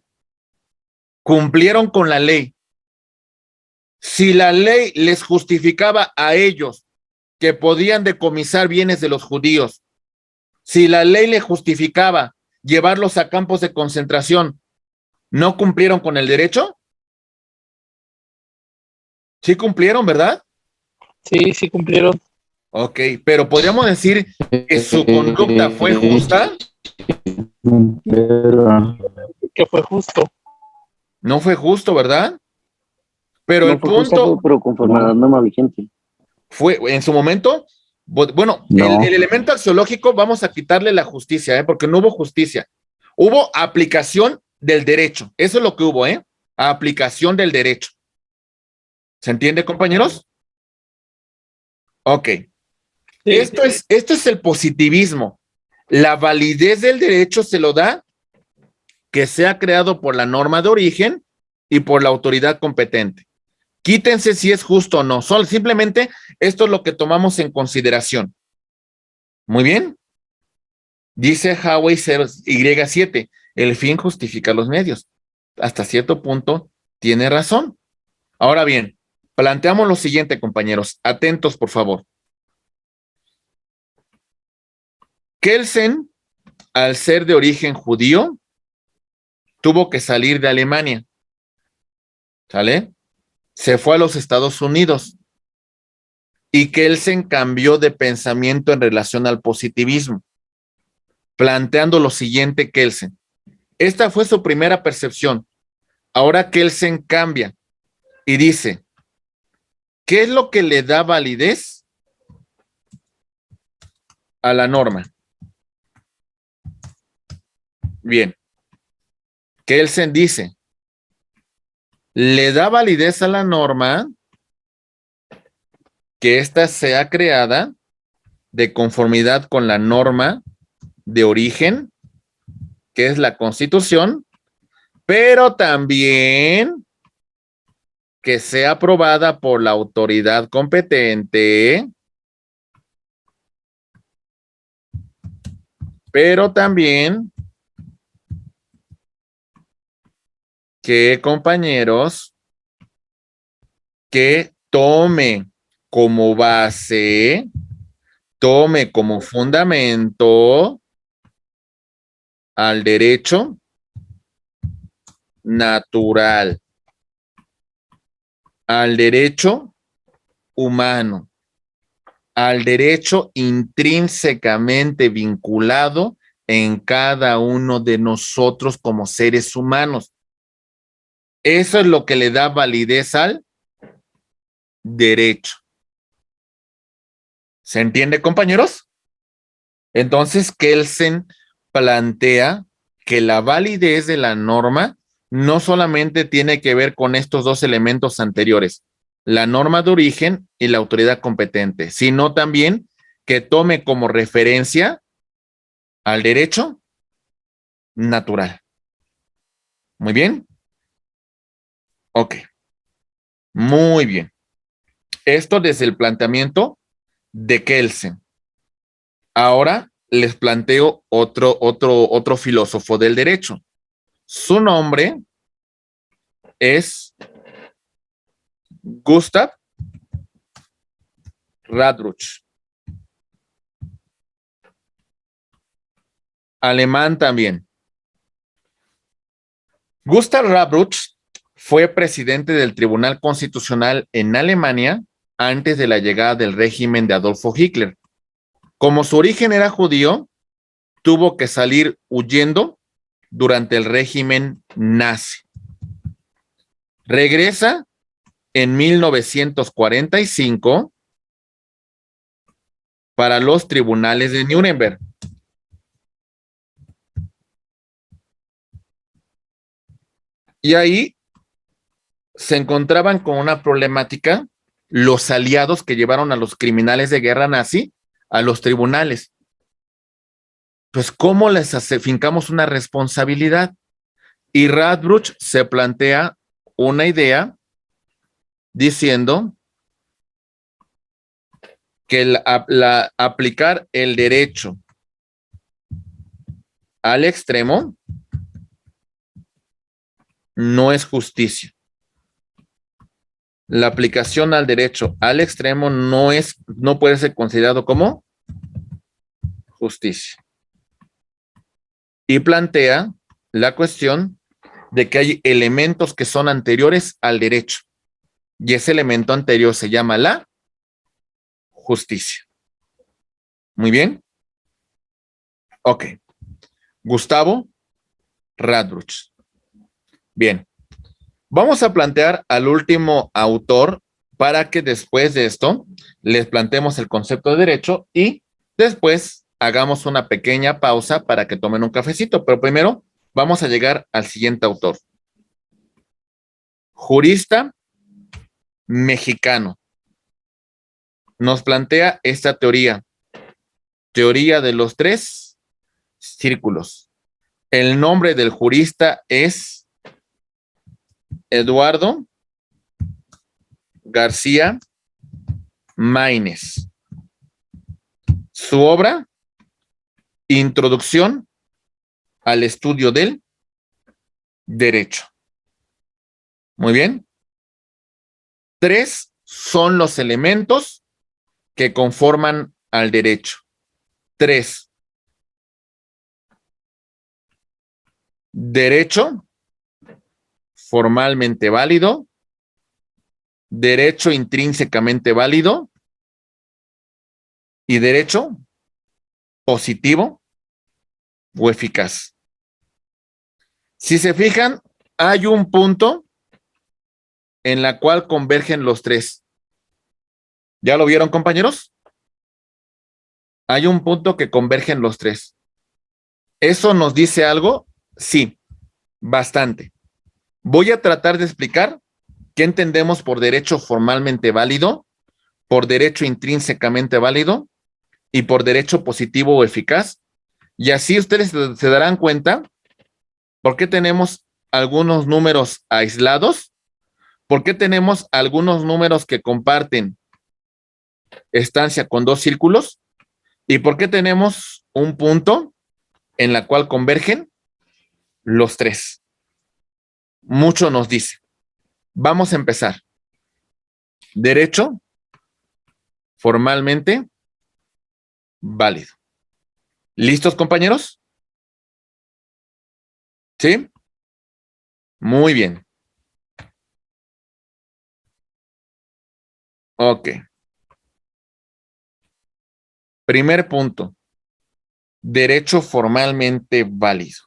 Cumplieron con la ley. Si la ley les justificaba a ellos que podían decomisar bienes de los judíos, si la ley les justificaba llevarlos a campos de concentración, ¿no cumplieron con el derecho? Sí cumplieron, ¿verdad? Sí, sí cumplieron. Ok, pero podríamos decir que su conducta fue justa. Que fue justo. No fue justo, ¿verdad? Pero No el fue justo, punto pero conforme a la norma vigente. fue, en su momento, bueno, No. el elemento axiológico vamos a quitarle la justicia, porque no hubo justicia. Hubo aplicación del derecho. Eso es lo que hubo, aplicación del derecho. ¿Se entiende, compañeros? Ok. Sí. Esto es el positivismo. La validez del derecho se lo da que sea creado por la norma de origen y por la autoridad competente. Quítense si es justo o no. Simplemente esto es lo que tomamos en consideración. Muy bien. Dice Huawei Y7, el fin justifica los medios. Hasta cierto punto tiene razón. Ahora bien, planteamos lo siguiente, compañeros. Atentos, por favor. Kelsen, al ser de origen judío, tuvo que salir de Alemania. ¿Sale? Se fue a los Estados Unidos. Y Kelsen cambió de pensamiento en relación al positivismo, planteando lo siguiente, Kelsen. Esta fue su primera percepción. Ahora Kelsen cambia y dice, ¿qué es lo que le da validez a la norma? Bien. Kelsen dice, le da validez a la norma que ésta sea creada de conformidad con la norma de origen, que es la Constitución, pero también que sea aprobada por la autoridad competente, pero también que, compañeros, que tome como base, tome como fundamento al derecho natural, al derecho humano, al derecho intrínsecamente vinculado en cada uno de nosotros como seres humanos. Eso es lo que le da validez al derecho. ¿Se entiende, compañeros? Entonces, Kelsen plantea que la validez de la norma no solamente tiene que ver con estos dos elementos anteriores, la norma de origen y la autoridad competente, sino también que tome como referencia al derecho natural. Muy bien. Ok. Muy bien. Esto desde el planteamiento de Kelsen. Ahora les planteo otro filósofo del derecho. Su nombre es Gustav Radbruch. Alemán también. Gustav Radbruch fue presidente del Tribunal Constitucional en Alemania antes de la llegada del régimen de Adolfo Hitler. Como su origen era judío, tuvo que salir huyendo durante el régimen nazi. Regresa en 1945 para los tribunales de Nuremberg. Y ahí se encontraban con una problemática los aliados que llevaron a los criminales de guerra nazi a los tribunales. Pues, ¿cómo les fincamos una responsabilidad? Y Radbruch se plantea una idea diciendo que aplicar el derecho al extremo no es justicia. La aplicación al derecho al extremo no puede ser considerado como justicia. Y plantea la cuestión de que hay elementos que son anteriores al derecho. Y ese elemento anterior se llama la justicia. Muy bien. Ok. Gustavo Radbruch. Bien. Vamos a plantear al último autor para que después de esto les planteemos el concepto de derecho y después hagamos una pequeña pausa para que tomen un cafecito. Pero primero vamos a llegar al siguiente autor. Jurista mexicano. Nos plantea esta teoría de los 3 círculos. El nombre del jurista es Eduardo García Maínez. Su obra, Introducción al estudio del derecho. Muy bien. 3 son los elementos que conforman al derecho. 3. Derecho formalmente válido, derecho intrínsecamente válido y derecho positivo o eficaz. Si se fijan, hay un punto en la cual convergen los 3. ¿Ya lo vieron, compañeros? Hay un punto que convergen los 3. ¿Eso nos dice algo? Sí, bastante. Voy a tratar de explicar qué entendemos por derecho formalmente válido, por derecho intrínsecamente válido y por derecho positivo o eficaz. Y así ustedes se darán cuenta por qué tenemos algunos números aislados, por qué tenemos algunos números que comparten estancia con 2 círculos y por qué tenemos un punto en la cual convergen los 3. Mucho nos dice. Vamos a empezar. Derecho formalmente válido. ¿Listos, compañeros? ¿Sí? Muy bien. Ok. Primer punto. Derecho formalmente válido.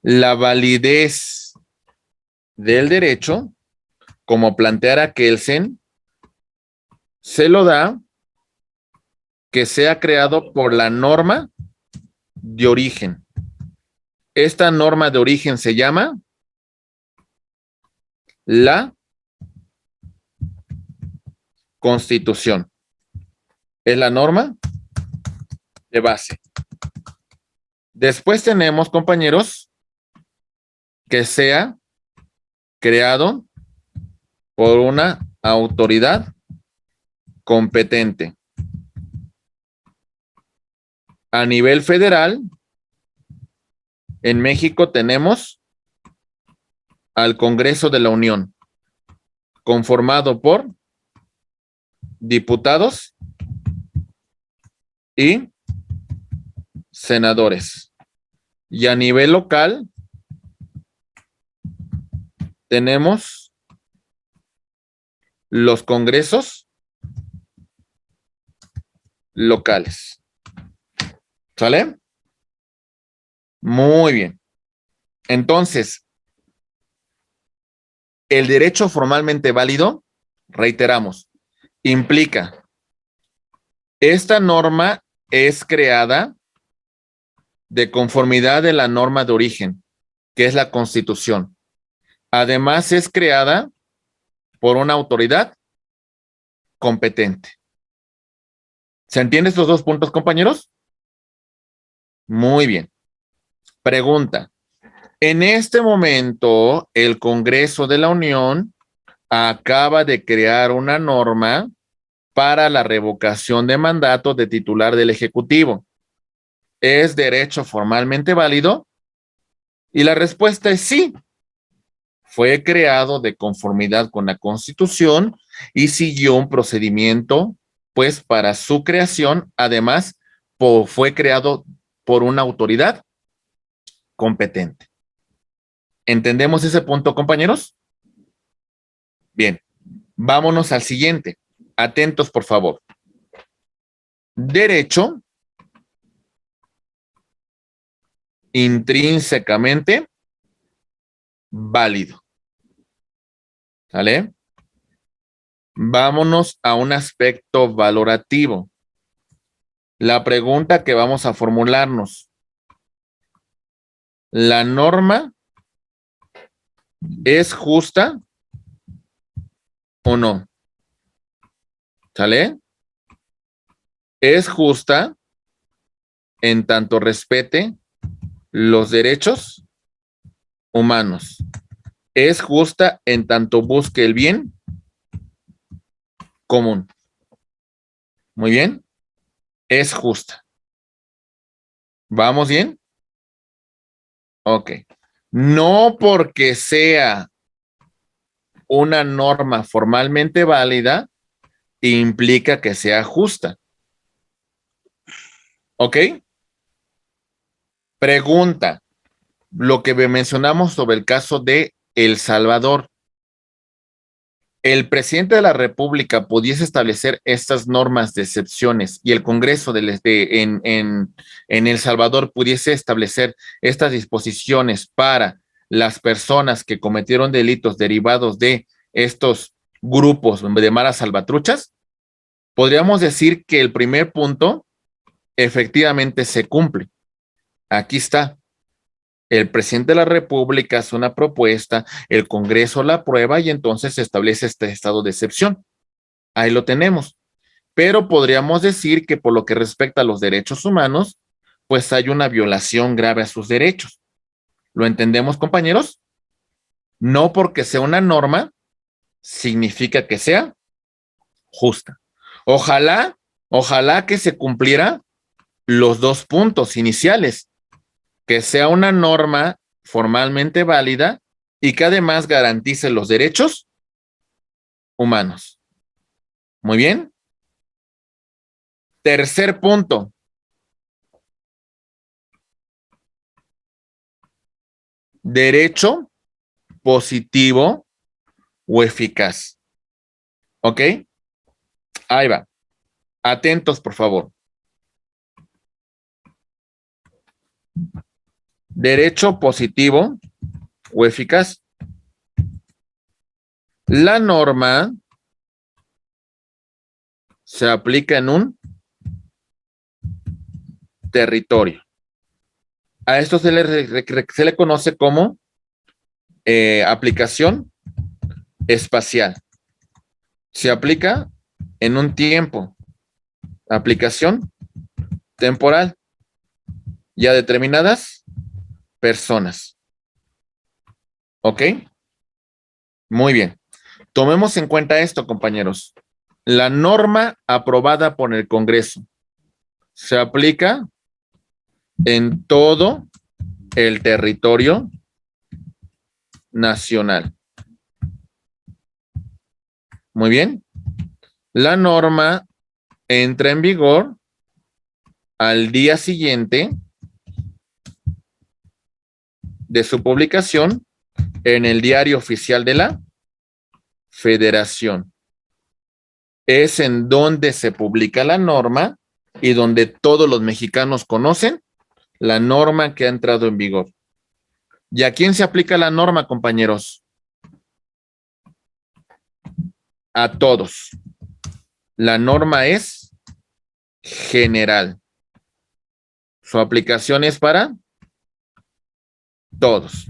La validez del derecho, como planteara Kelsen, se lo da que sea creado por la norma de origen. Esta norma de origen se llama la Constitución. Es la norma de base. Después tenemos, compañeros, que sea creado por una autoridad competente. A nivel federal, en México tenemos al Congreso de la Unión, conformado por diputados y senadores. Y a nivel local, tenemos los congresos locales. ¿Sale? Muy bien. Entonces, el derecho formalmente válido, reiteramos, implica, esta norma es creada de conformidad de la norma de origen, que es la Constitución. Además, es creada por una autoridad competente. ¿Se entienden estos dos puntos, compañeros? Muy bien. Pregunta. En este momento, el Congreso de la Unión acaba de crear una norma para la revocación de mandato de titular del Ejecutivo. ¿Es derecho formalmente válido? Y la respuesta es sí. Fue creado de conformidad con la Constitución y siguió un procedimiento, pues, para su creación. Además, fue creado por una autoridad competente. ¿Entendemos ese punto, compañeros? Bien, vámonos al siguiente. Atentos, por favor. Derecho intrínsecamente válido. ¿Sale? Vámonos a un aspecto valorativo. La pregunta que vamos a formularnos. ¿La norma es justa o no? ¿Sale? Es justa en tanto respete los derechos humanos. Es justa en tanto busque el bien común. Muy bien. Es justa. ¿Vamos bien? Ok. No porque sea una norma formalmente válida implica que sea justa. ¿Ok? Pregunta. Lo que mencionamos sobre el caso de El Salvador. ¿El presidente de la República pudiese establecer estas normas de excepciones y el Congreso en El Salvador pudiese establecer estas disposiciones para las personas que cometieron delitos derivados de estos grupos de malas salvatruchas? Podríamos decir que el primer punto efectivamente se cumple. Aquí está. El presidente de la República hace una propuesta, el Congreso la aprueba y entonces se establece este estado de excepción. Ahí lo tenemos. Pero podríamos decir que por lo que respecta a los derechos humanos, pues hay una violación grave a sus derechos. ¿Lo entendemos, compañeros? No porque sea una norma, significa que sea justa. Ojalá que se cumpliera los dos puntos iniciales, que sea una norma formalmente válida y que además garantice los derechos humanos. Muy bien. Tercer punto. Derecho positivo o eficaz. ¿Ok? Ahí va. Atentos, por favor. Derecho positivo o eficaz. La norma se aplica en un territorio. A esto se le conoce como aplicación espacial. Se aplica en un tiempo aplicación temporal y a determinadas personas. ¿Ok? Muy bien. Tomemos en cuenta esto, compañeros. La norma aprobada por el Congreso se aplica en todo el territorio nacional. Muy bien. La norma entra en vigor al día siguiente de su publicación en el Diario Oficial de la Federación. Es en donde se publica la norma y donde todos los mexicanos conocen la norma que ha entrado en vigor. ¿Y a quién se aplica la norma, compañeros? A todos. La norma es general. Su aplicación es para todos.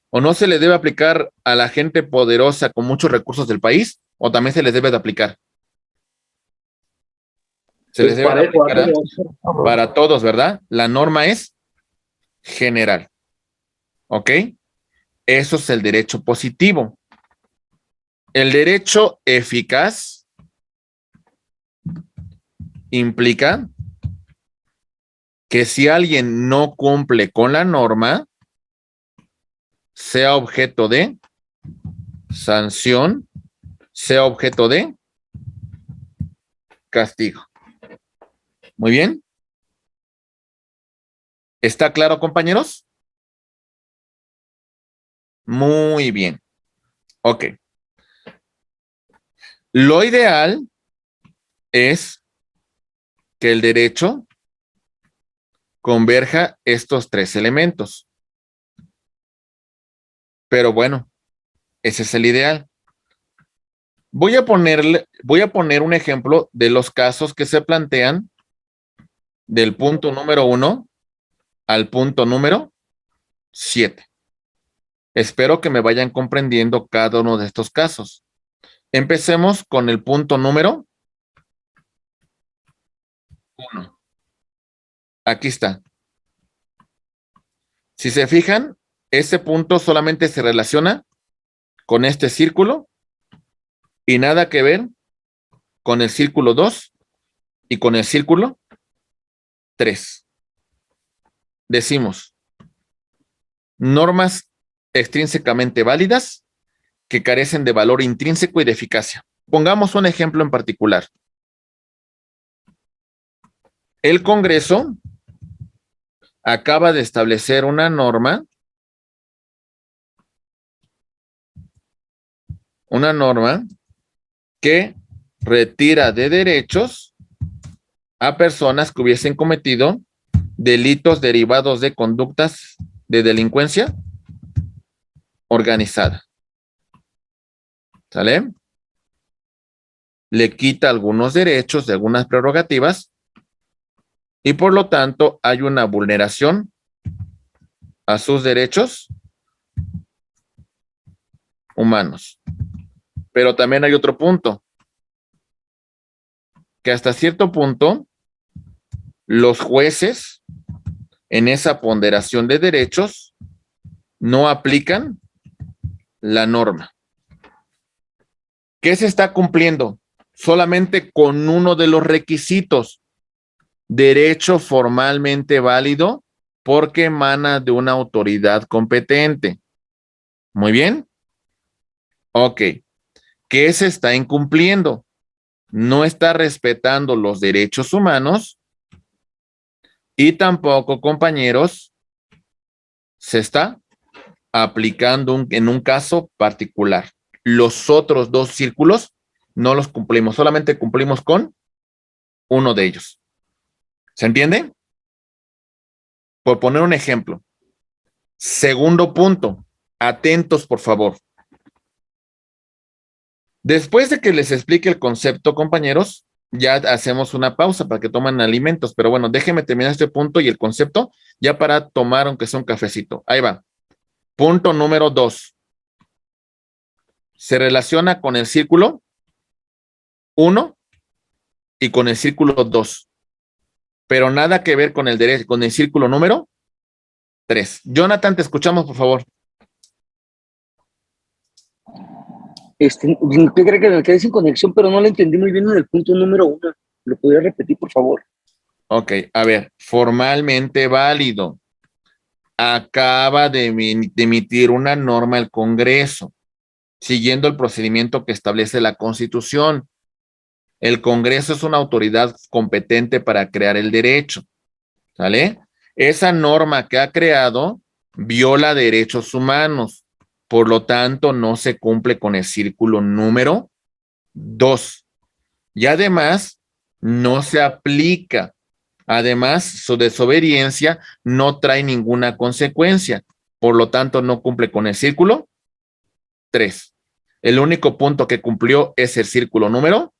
¿O no se le debe aplicar a la gente poderosa con muchos recursos del país? ¿O también se les debe de aplicar? Se les debe de aplicar para todos, ¿verdad? La norma es general. ¿Ok? Eso es el derecho positivo. El derecho eficaz implica que si alguien no cumple con la norma, sea objeto de sanción, sea objeto de castigo. Muy bien. ¿Está claro, compañeros? Muy bien. Ok. Lo ideal es que el derecho converja estos tres elementos. Pero bueno, ese es el ideal. Voy a poner un ejemplo de los casos que se plantean del punto número 1 al punto número 7. Espero que me vayan comprendiendo cada uno de estos casos. Empecemos con el punto número 1. Aquí está. Si se fijan, ese punto solamente se relaciona con este círculo y nada que ver con el círculo 2 y con el círculo 3. Decimos, normas extrínsecamente válidas que carecen de valor intrínseco y de eficacia. Pongamos un ejemplo en particular. El Congreso acaba de establecer una norma que retira de derechos a personas que hubiesen cometido delitos derivados de conductas de delincuencia organizada. ¿Sale? Le quita algunos derechos de algunas prerrogativas y por lo tanto hay una vulneración a sus derechos humanos. Pero también hay otro punto, que hasta cierto punto los jueces en esa ponderación de derechos no aplican la norma. ¿Qué se está cumpliendo? Solamente con uno de los requisitos, derecho formalmente válido porque emana de una autoridad competente. Muy bien. Ok. ¿Qué se está incumpliendo? No está respetando los derechos humanos y tampoco, compañeros, se está aplicando en un caso particular. Los otros dos círculos no los cumplimos, solamente cumplimos con uno de ellos. ¿Se entiende? Por poner un ejemplo. Segundo punto, atentos por favor. Después de que les explique el concepto, compañeros, ya hacemos una pausa para que tomen alimentos, pero bueno, déjenme terminar este punto y el concepto ya para tomar aunque sea un cafecito. Ahí va. Punto número 2. Se relaciona con el círculo 1 y con el círculo 2, pero nada que ver con el círculo número 3. Jonathan, te escuchamos, por favor. ¿Qué cree que me quedé sin conexión? Pero no lo entendí muy bien en el punto número 1. ¿Lo podría repetir, por favor? Ok, a ver, formalmente válido. Acaba de emitir una norma el Congreso, siguiendo el procedimiento que establece la Constitución. El Congreso es una autoridad competente para crear el derecho, ¿sale? Esa norma que ha creado viola derechos humanos, por lo tanto no se cumple con el círculo número 2. Y además no se aplica. Además, su desobediencia no trae ninguna consecuencia, por lo tanto no cumple con el círculo 3. El único punto que cumplió es el círculo número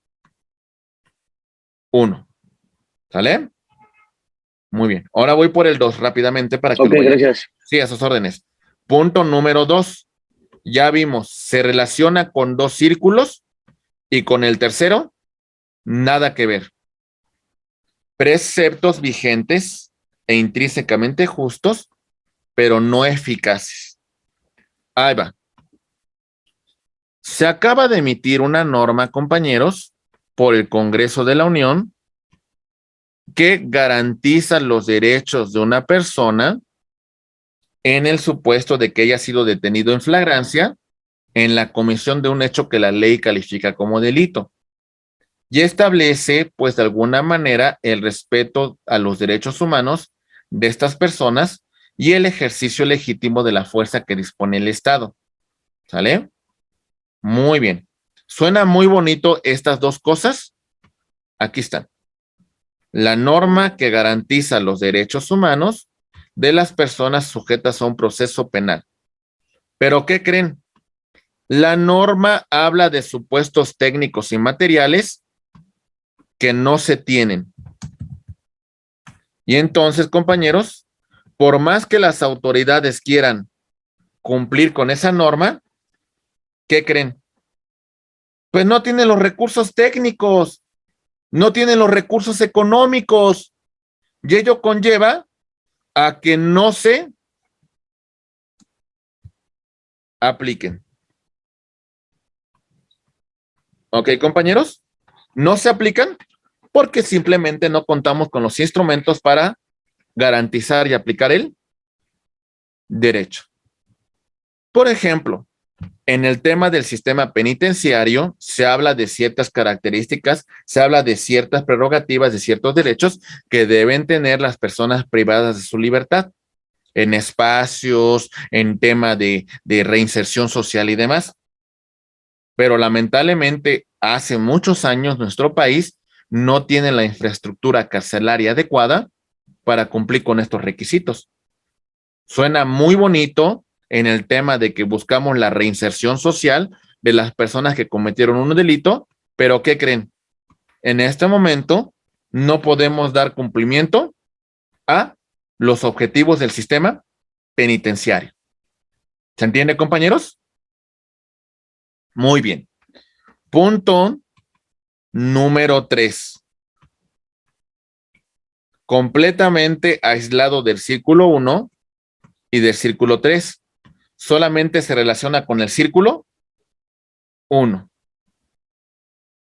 1. ¿Sale? Muy bien. Ahora voy por el 2 rápidamente para que Ok, gracias. Sí, a sus órdenes. Punto número 2. Ya vimos, se relaciona con 2 círculos y con el tercero, nada que ver. Preceptos vigentes e intrínsecamente justos, pero no eficaces. Ahí va. Se acaba de emitir una norma, compañeros, por el Congreso de la Unión que garantiza los derechos de una persona en el supuesto de que haya sido detenido en flagrancia en la comisión de un hecho que la ley califica como delito. Y establece, pues, de alguna manera, el respeto a los derechos humanos de estas personas y el ejercicio legítimo de la fuerza que dispone el Estado. ¿Sale? Muy bien. ¿Suena muy bonito estas dos cosas? Aquí están. La norma que garantiza los derechos humanos de las personas sujetas a un proceso penal. ¿Pero qué creen? La norma habla de supuestos técnicos y materiales que no se tienen. Y entonces, compañeros, por más que las autoridades quieran cumplir con esa norma, ¿qué creen? Pues no tienen los recursos técnicos, no tienen los recursos económicos, y ello conlleva a que no se apliquen. ¿Ok, compañeros? No se aplican porque simplemente no contamos con los instrumentos para garantizar y aplicar el derecho. Por ejemplo, en el tema del sistema penitenciario se habla de ciertas características, se habla de ciertas prerrogativas, de ciertos derechos que deben tener las personas privadas de su libertad en espacios, en tema de reinserción social y demás. Pero lamentablemente hace muchos años nuestro país no tiene la infraestructura carcelaria adecuada para cumplir con estos requisitos. Suena muy bonito en el tema de que buscamos la reinserción social de las personas que cometieron un delito, pero ¿qué creen? En este momento no podemos dar cumplimiento a los objetivos del sistema penitenciario. ¿Se entiende, compañeros? Muy bien. Punto número 3. Completamente aislado del círculo 1 y del círculo 3. Solamente se relaciona con el círculo 1.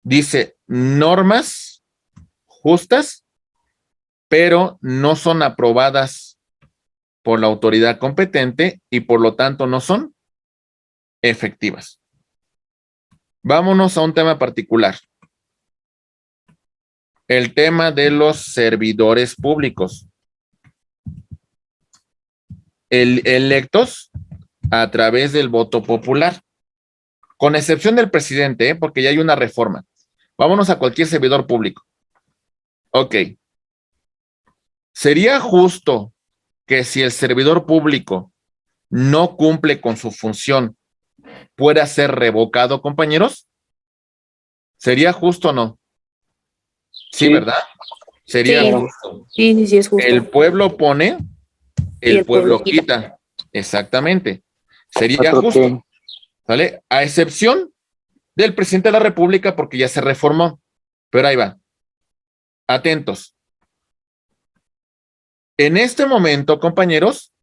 Dice normas justas, pero no son aprobadas por la autoridad competente y por lo tanto no son efectivas. Vámonos a un tema particular. El tema de los servidores públicos. Electos a través del voto popular. Con excepción del presidente, porque ya hay una reforma. Vámonos a cualquier servidor público. Ok. ¿Sería justo que si el servidor público no cumple con su función, pueda ser revocado, compañeros? ¿Sería justo o no? Sí, ¿verdad? Sería Sí. justo. Sí, es justo. El pueblo pone, Y el pueblo quita. Exactamente. Sería justo. ¿Vale? A excepción del presidente de la República, porque ya se reformó. Pero ahí va. Atentos. En este momento, compañeros,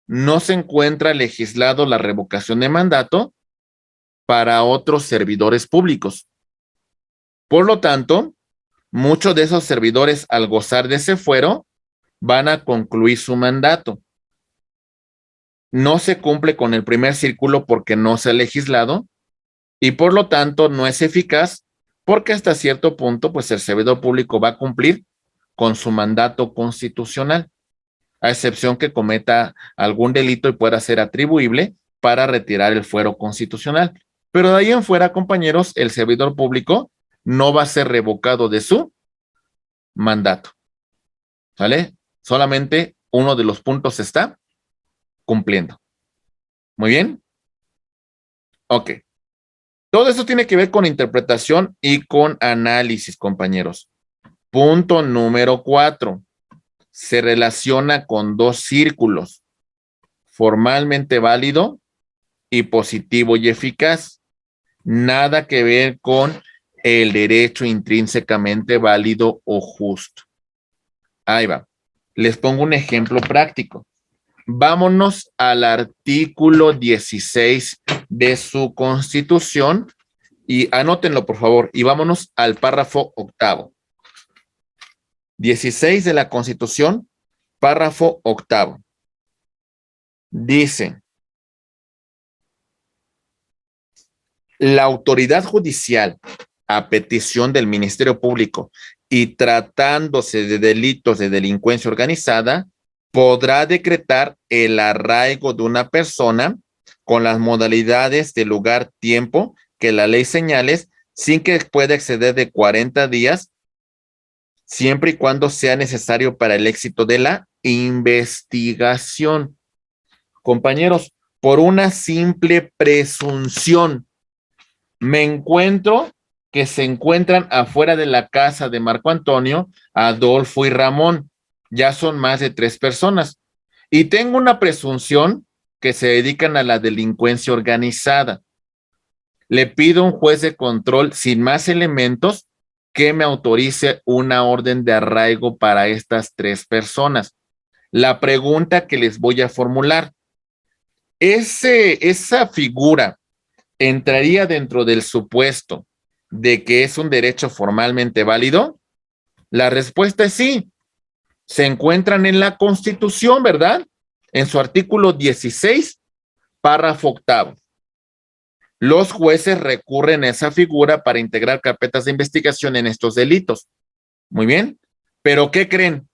no se encuentra legislado la revocación de mandato para otros servidores públicos. Por lo tanto, muchos de esos servidores, al gozar de ese fuero, van a concluir su mandato. No se cumple con el primer círculo porque no se ha legislado y por lo tanto no es eficaz porque hasta cierto punto, pues el servidor público va a cumplir con su mandato constitucional, a excepción que cometa algún delito y pueda ser atribuible para retirar el fuero constitucional. Pero de ahí en fuera, compañeros, el servidor público no va a ser revocado de su mandato. ¿Sale? Solamente uno de los puntos se está cumpliendo. Muy bien. Ok. Todo eso tiene que ver con interpretación y con análisis, compañeros. Punto número 4. Se relaciona con dos círculos. Formalmente válido y positivo y eficaz. Nada que ver con el derecho intrínsecamente válido o justo. Ahí va. Les pongo un ejemplo práctico. Vámonos al artículo 16 de su Constitución y anótenlo, por favor, y vámonos al párrafo 8. 16 de la Constitución, párrafo 8. Dice: la autoridad judicial, a petición del Ministerio Público y tratándose de delitos de delincuencia organizada, podrá decretar el arraigo de una persona con las modalidades de lugar, tiempo que la ley señales, sin que pueda exceder de 40 días, siempre y cuando sea necesario para el éxito de la investigación. Compañeros, por una simple presunción, me encuentro que se encuentran afuera de la casa de Marco Antonio, Adolfo y Ramón. Ya son más de 3 personas. Y tengo una presunción que se dedican a la delincuencia organizada. Le pido a un juez de control sin más elementos que me autorice una orden de arraigo para estas 3 personas. La pregunta que les voy a formular, esa figura entraría dentro del supuesto de que es un derecho formalmente válido. La respuesta es sí. Se encuentran en la Constitución, ¿verdad? En su artículo 16, párrafo 8. Los jueces recurren a esa figura para integrar carpetas de investigación en estos delitos. Muy bien. ¿Pero qué creen?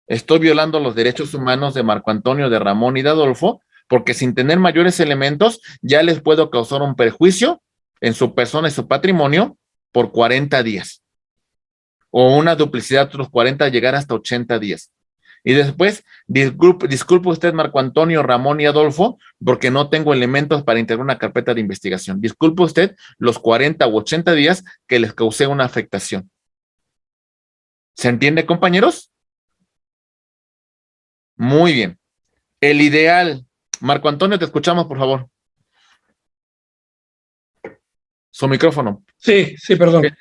Estoy violando los derechos humanos de Marco Antonio, de Ramón y de Adolfo, porque sin tener mayores elementos ya les puedo causar un perjuicio en su persona y su patrimonio por 40 días. O una duplicidad de otros 40, llegar hasta 80 días. Y después, disculpe usted, Marco Antonio, Ramón y Adolfo, porque no tengo elementos para integrar una carpeta de investigación. Disculpe usted los 40 u 80 días que les causé una afectación. ¿Se entiende, compañeros? Muy bien. El ideal. Marco Antonio, te escuchamos, por favor. Su micrófono. Sí, perdón.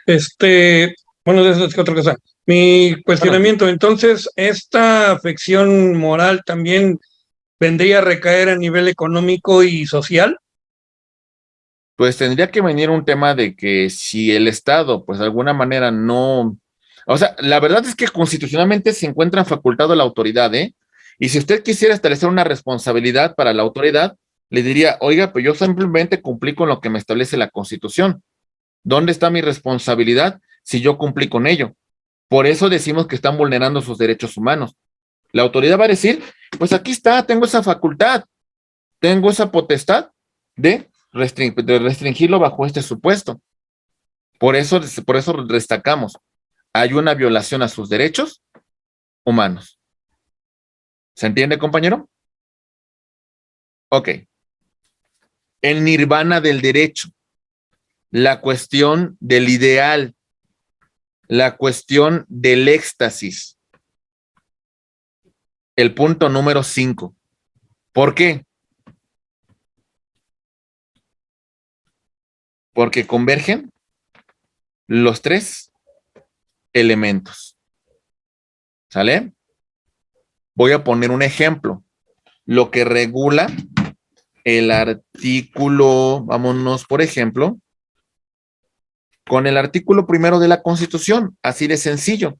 Bueno, es otra cosa. Mi cuestionamiento, entonces, ¿esta afección moral también vendría a recaer a nivel económico y social? Pues tendría que venir un tema de que si el Estado, pues de alguna manera no... O sea, la verdad es que constitucionalmente se encuentra facultado la autoridad, ¿eh? Y si usted quisiera establecer una responsabilidad para la autoridad, le diría, oiga, pues yo simplemente cumplí con lo que me establece la Constitución. ¿Dónde está mi responsabilidad si yo cumplí con ello? Por eso decimos que están vulnerando sus derechos humanos. La autoridad va a decir, pues aquí está, tengo esa facultad, tengo esa potestad de restringirlo bajo este supuesto. Por eso destacamos, hay una violación a sus derechos humanos. ¿Se entiende, compañero? Ok. El nirvana del derecho, la cuestión del ideal, la cuestión del éxtasis. El punto número 5. ¿Por qué? Porque convergen los tres elementos. ¿Sale? Voy a poner un ejemplo. Lo que regula el artículo, vámonos, por ejemplo, con el artículo primero de la Constitución, así de sencillo.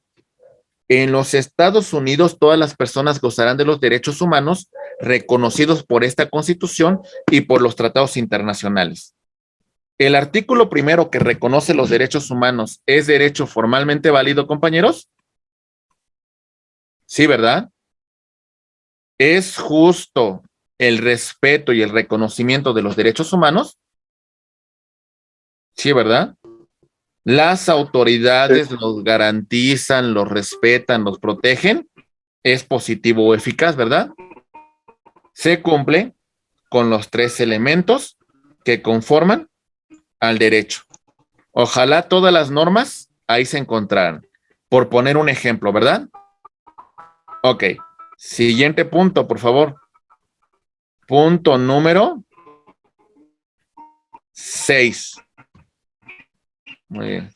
En los Estados Unidos, todas las personas gozarán de los derechos humanos reconocidos por esta Constitución y por los tratados internacionales. ¿El artículo primero que reconoce los derechos humanos es derecho formalmente válido, compañeros? Sí, ¿verdad? ¿Es justo el respeto y el reconocimiento de los derechos humanos? Sí, ¿verdad? Las autoridades los garantizan, los respetan, los protegen. Es positivo o eficaz, ¿verdad? Se cumple con los tres elementos que conforman al derecho. Ojalá todas las normas ahí se encontraran. Por poner un ejemplo, ¿verdad? Ok. Siguiente punto, por favor. Punto número 6. Muy bien.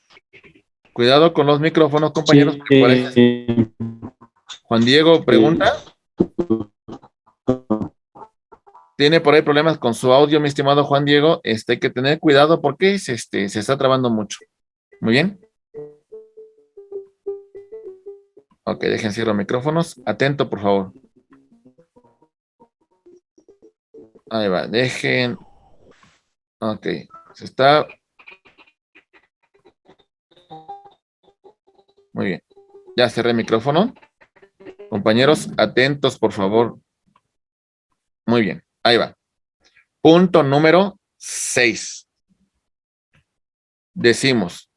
Cuidado con los micrófonos, compañeros. Sí. Juan Diego pregunta. Tiene por ahí problemas con su audio, mi estimado Juan Diego. Hay que tener cuidado porque se está trabando mucho. Muy bien. Ok, dejen cierro micrófonos. Atento, por favor. Ahí va, dejen. Ok, se está. Muy bien. Ya cerré el micrófono. Compañeros, atentos, por favor. Muy bien, ahí va. Punto número 6. Decimos,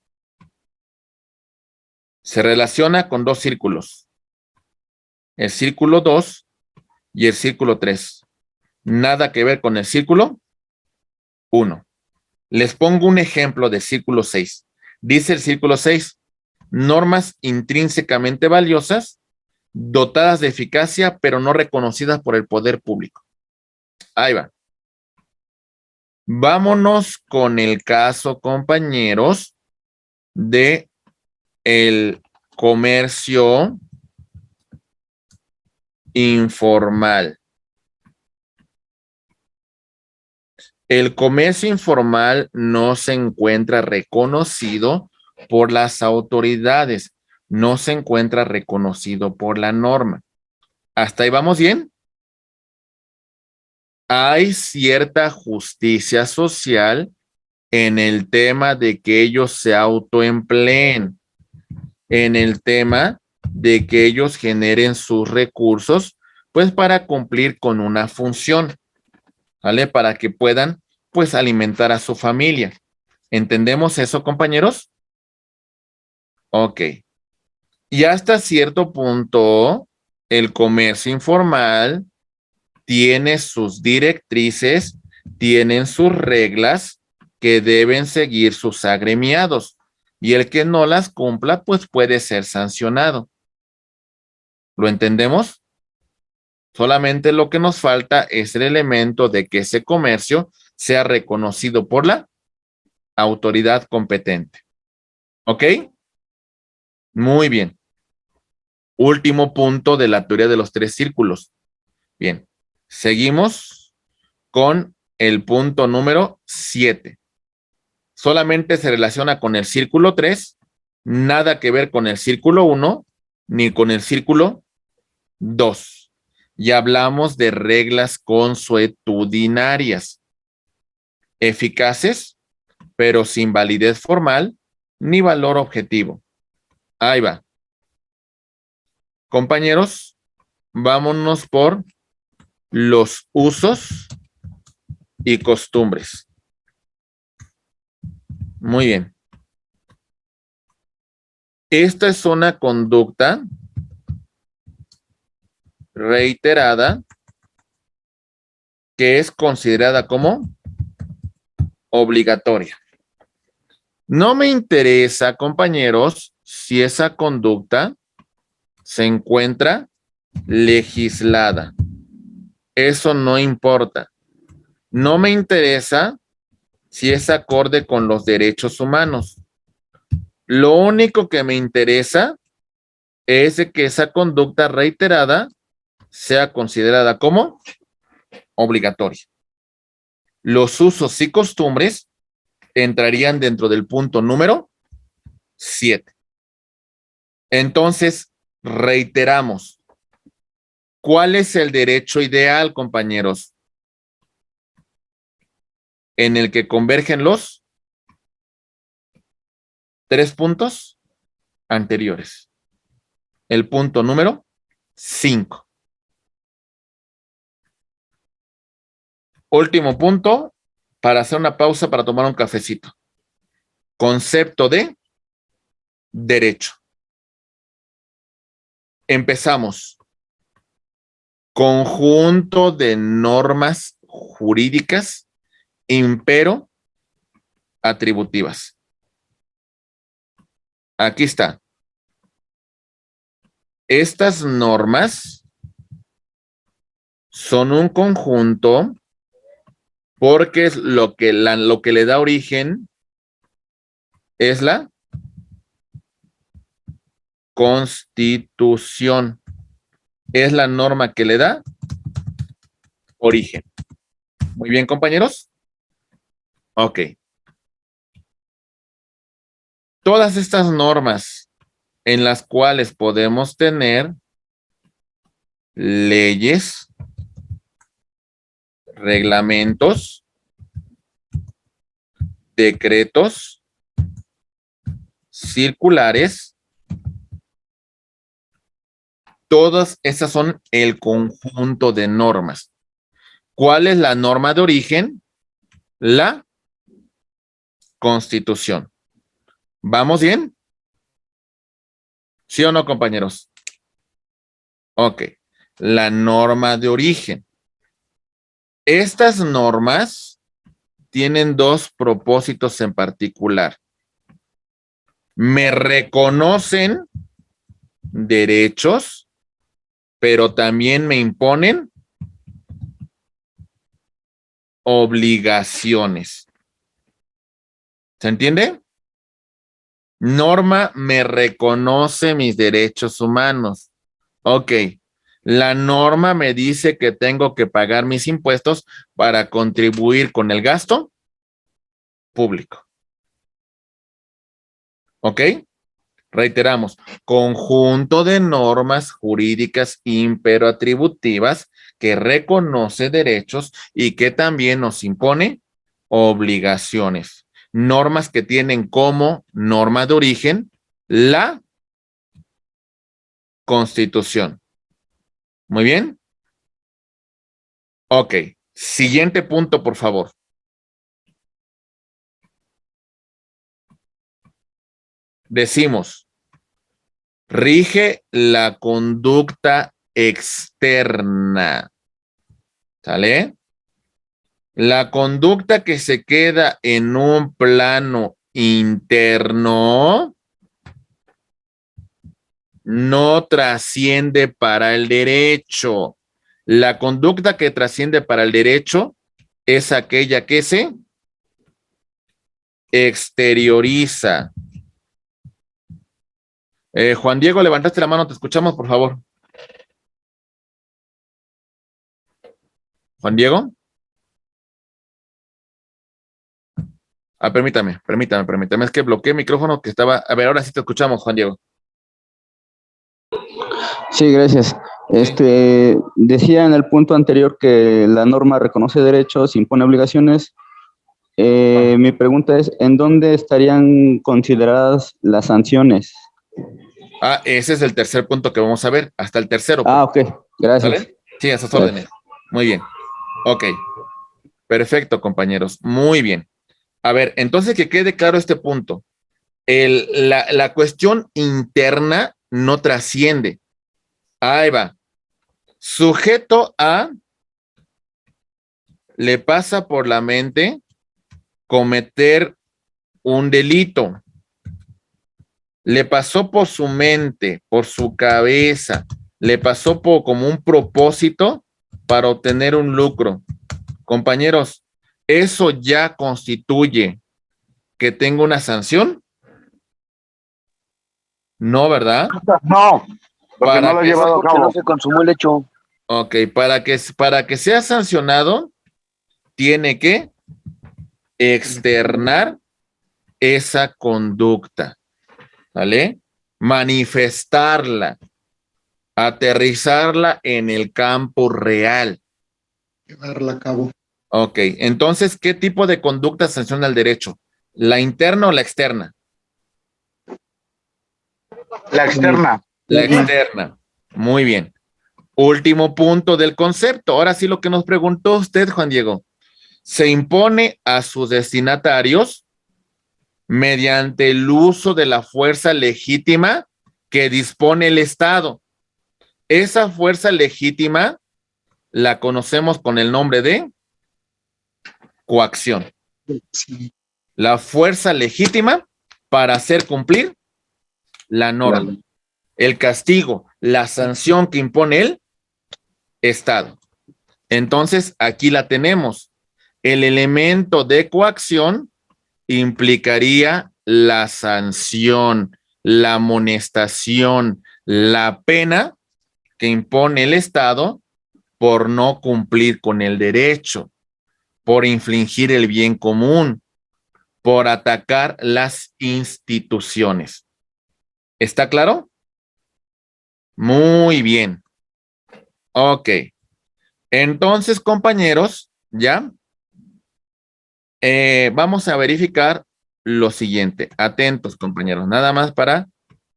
se relaciona con dos círculos. El círculo 2 y el círculo 3. Nada que ver con el círculo 1. Les pongo un ejemplo del círculo 6. Dice el círculo 6, normas intrínsecamente valiosas, dotadas de eficacia, pero no reconocidas por el poder público. Ahí va. Vámonos con el caso, compañeros, de el comercio informal. El comercio informal no se encuentra reconocido por las autoridades, no se encuentra reconocido por la norma. ¿Hasta ahí vamos bien? Hay cierta justicia social en el tema de que ellos se autoempleen, en el tema de que ellos generen sus recursos, pues para cumplir con una función, ¿vale? Para que puedan, pues, alimentar a su familia. ¿Entendemos eso, compañeros? Ok. Y hasta cierto punto, el comercio informal tiene sus directrices, tienen sus reglas que deben seguir sus agremiados. Y el que no las cumpla, pues puede ser sancionado. ¿Lo entendemos? Solamente lo que nos falta es el elemento de que ese comercio sea reconocido por la autoridad competente. ¿Ok? Muy bien. Último punto de la teoría de los tres círculos. Bien, seguimos con el punto número 7. Solamente se relaciona con el círculo 3, nada que ver con el círculo 1, ni con el círculo 2. Ya hablamos de reglas consuetudinarias, eficaces, pero sin validez formal ni valor objetivo. Ahí va. Compañeros, vámonos por los usos y costumbres. Muy bien. Esta es una conducta reiterada que es considerada como obligatoria. No me interesa, compañeros, si esa conducta se encuentra legislada. Eso no importa. No me interesa si es acorde con los derechos humanos. Lo único que me interesa es de que esa conducta reiterada sea considerada como obligatoria. Los usos y costumbres entrarían dentro del punto número 7. Entonces, reiteramos. ¿Cuál es el derecho ideal, compañeros? En el que convergen los 3 puntos anteriores. El punto número 5. Último punto para hacer una pausa para tomar un cafecito. Concepto de derecho. Empezamos. Conjunto de normas jurídicas impero atributivas. Aquí está. Estas normas son un conjunto porque es lo que le da origen es la Constitución. Es la norma que le da origen. Muy bien, compañeros. Ok. Todas estas normas en las cuales podemos tener leyes, reglamentos, decretos, circulares, todas esas son el conjunto de normas. ¿Cuál es la norma de origen? La Constitución. ¿Vamos bien? ¿Sí o no, compañeros? Ok. La norma de origen. Estas normas tienen dos propósitos en particular. Me reconocen derechos, pero también me imponen obligaciones. ¿Se entiende? Norma me reconoce mis derechos humanos. Ok. La norma me dice que tengo que pagar mis impuestos para contribuir con el gasto público. ¿Ok? Reiteramos, conjunto de normas jurídicas imperoatributivas que reconoce derechos y que también nos impone obligaciones. Normas que tienen como norma de origen la Constitución. Muy bien. Ok. Siguiente punto, por favor. Decimos, rige la conducta externa. ¿Sale? La conducta que se queda en un plano interno no trasciende para el derecho. La conducta que trasciende para el derecho es aquella que se exterioriza. Juan Diego, levantaste la mano, te escuchamos, por favor. Juan Diego. Permítame. Es que bloqueé el micrófono que estaba. A ver, ahora sí te escuchamos, Juan Diego. Sí, gracias. Decía en el punto anterior que la norma reconoce derechos, impone obligaciones. Mi pregunta es, ¿en dónde estarían consideradas las sanciones? Ese es el tercer punto que vamos a ver, hasta el tercero. Ok, gracias. ¿Vale? Sí, a sus órdenes. Muy bien. Ok. Perfecto, compañeros. Muy bien. A ver, entonces que quede claro este punto. La cuestión interna no trasciende. Ahí va. Sujeto A le pasa por la mente cometer un delito. Le pasó por su mente, por su cabeza, le pasó como un propósito para obtener un lucro. Compañeros, ¿eso ya constituye que tenga una sanción? No, ¿verdad? No, porque Para no lo ha que- llevado a Porque no cabo. se consumó el hecho. Ok, para que sea sancionado, tiene que externar esa conducta, ¿vale? Manifestarla, aterrizarla en el campo real. Llevarla a cabo. Ok, entonces, ¿qué tipo de conducta sanciona el derecho? ¿La interna o la externa? La externa. La externa. Muy bien. Último punto del concepto. Ahora sí lo que nos preguntó usted, Juan Diego. Se impone a sus destinatarios mediante el uso de la fuerza legítima que dispone el Estado. Esa fuerza legítima la conocemos con el nombre de coacción. La fuerza legítima para hacer cumplir la norma, el castigo, la sanción que impone el Estado. Entonces, aquí la tenemos. El elemento de coacción implicaría la sanción, la amonestación, la pena que impone el Estado por no cumplir con el derecho, por infringir el bien común, por atacar las instituciones. ¿Está claro? Muy bien. Ok. Entonces, compañeros, ya vamos a verificar lo siguiente. Atentos, compañeros, nada más para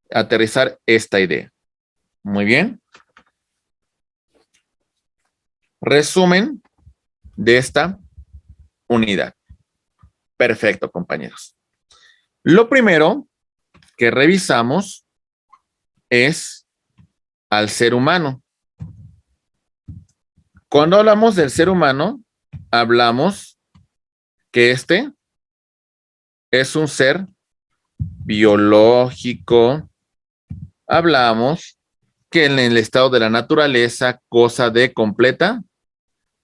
aterrizar esta idea. Muy bien. Resumen de esta unidad. Perfecto, compañeros. Lo primero que revisamos es al ser humano. Cuando hablamos del ser humano, hablamos que este es un ser biológico. Hablamos que en el estado de la naturaleza goza de completa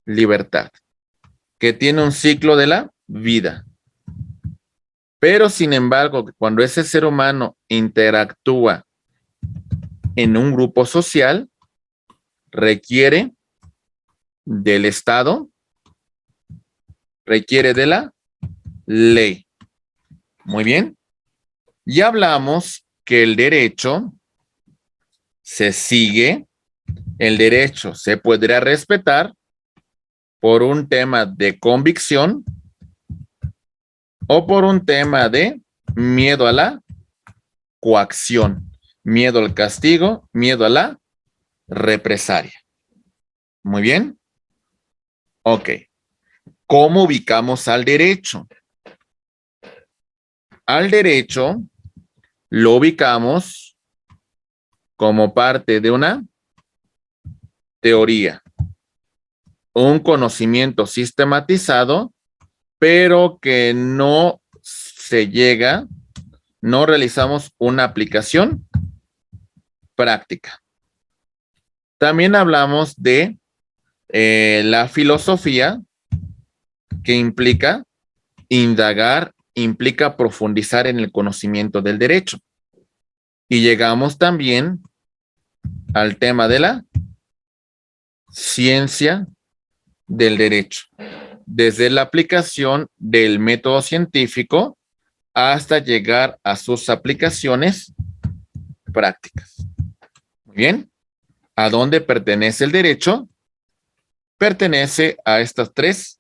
libertad, que tiene un ciclo de la vida. Pero sin embargo, cuando ese ser humano interactúa en un grupo social, requiere del Estado, requiere de la ley. Muy bien. Ya hablamos que el derecho se sigue, el derecho se podrá respetar por un tema de convicción o por un tema de miedo a la coacción, miedo al castigo, miedo a la represalia. Muy bien. Ok. ¿Cómo ubicamos al derecho? Al derecho lo ubicamos como parte de una teoría, un conocimiento sistematizado, pero que no se llega, no realizamos una aplicación práctica. También hablamos de la filosofía, que implica indagar, implica profundizar en el conocimiento del derecho. Y llegamos también al tema de la ciencia del derecho, desde la aplicación del método científico hasta llegar a sus aplicaciones prácticas. Muy bien. ¿A dónde pertenece el derecho? Pertenece a estos tres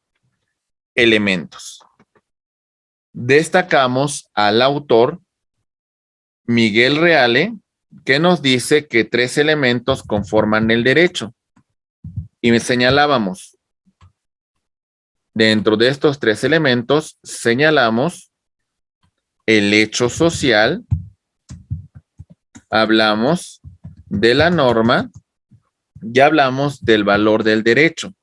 elementos. Destacamos al autor Miguel Reale, que nos dice que tres elementos conforman el derecho. Y me señalábamos, dentro de estos tres elementos, señalamos el hecho social, hablamos de la norma, ya hablamos del valor del derecho.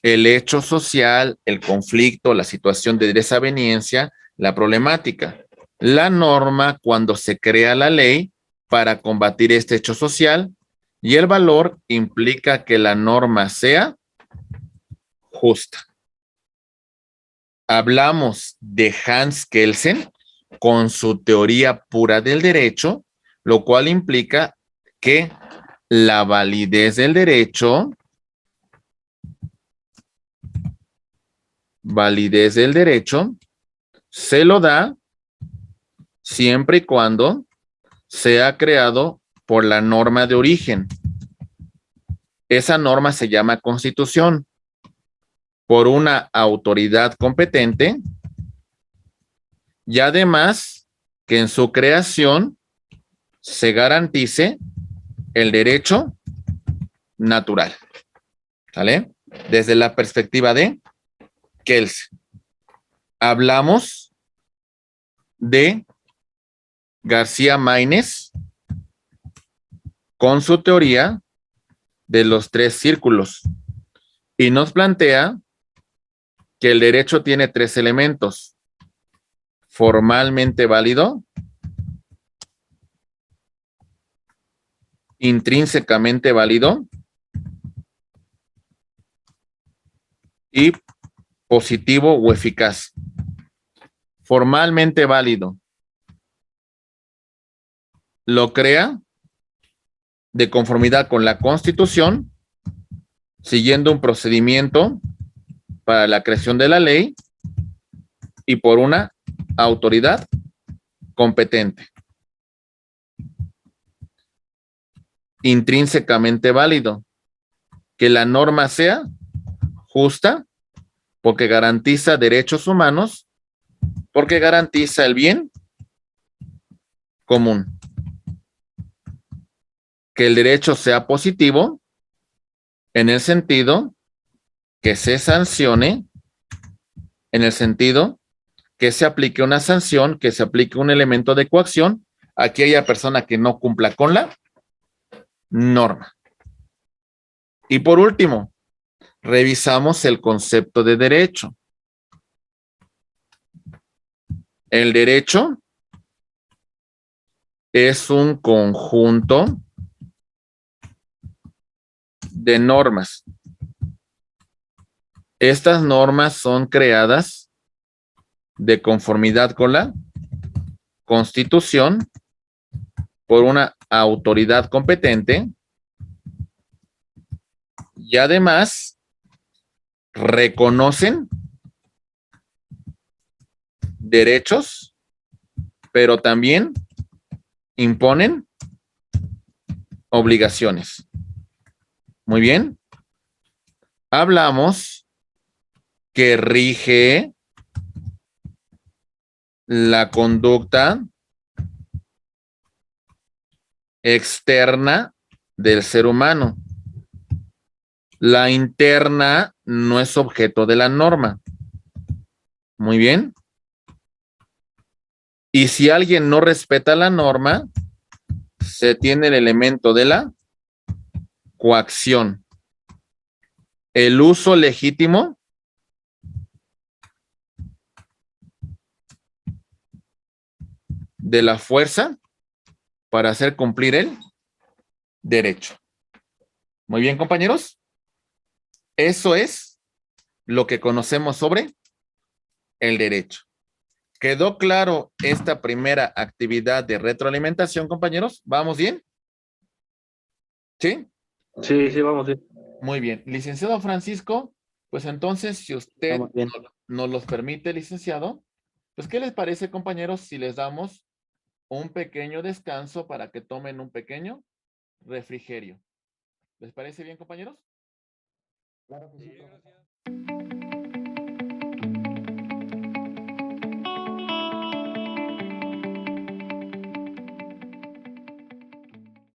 El hecho social, el conflicto, la situación de desaveniencia, la problemática. La norma cuando se crea la ley para combatir este hecho social, y el valor implica que la norma sea justa. Hablamos de Hans Kelsen, con su teoría pura del derecho, lo cual implica que la validez del derecho se lo da siempre y cuando sea creado por la norma de origen. Esa norma se llama Constitución, por una autoridad competente, y además que en su creación se garantice el derecho natural. ¿Sale? Desde la perspectiva de Kelsen. Hablamos de García Maínez con su teoría de los 3 círculos y nos plantea que el derecho tiene 3 elementos: formalmente válido, intrínsecamente válido y positivo o eficaz. Formalmente válido lo crea de conformidad con la Constitución, siguiendo un procedimiento para la creación de la ley y por una autoridad competente. Intrínsecamente válido, que la norma sea justa, porque garantiza derechos humanos, porque garantiza el bien común. Que el derecho sea positivo en el sentido que se sancione, en el sentido que se aplique una sanción, que se aplique un elemento de coacción a aquella persona que no cumpla con la norma. Y por último, revisamos el concepto de derecho. El derecho es un conjunto de normas. Estas normas son creadas de conformidad con la Constitución por una autoridad competente y además reconocen derechos, pero también imponen obligaciones. Muy bien. Hablamos que rige la conducta externa del ser humano. La interna no es objeto de la norma. Muy bien. Y si alguien no respeta la norma, se tiene el elemento de la coacción. El uso legítimo de la fuerza para hacer cumplir el derecho. Muy bien, compañeros. Eso es lo que conocemos sobre el derecho. ¿Quedó claro esta primera actividad de retroalimentación, compañeros? ¿Vamos bien? ¿Sí? Sí, vamos bien. Muy bien. Licenciado Francisco, pues entonces, si usted Vamos bien. nos los permite, licenciado, pues, ¿qué les parece, compañeros, si les damos un pequeño descanso para que tomen un pequeño refrigerio? ¿Les parece bien, compañeros? Sí, gracias.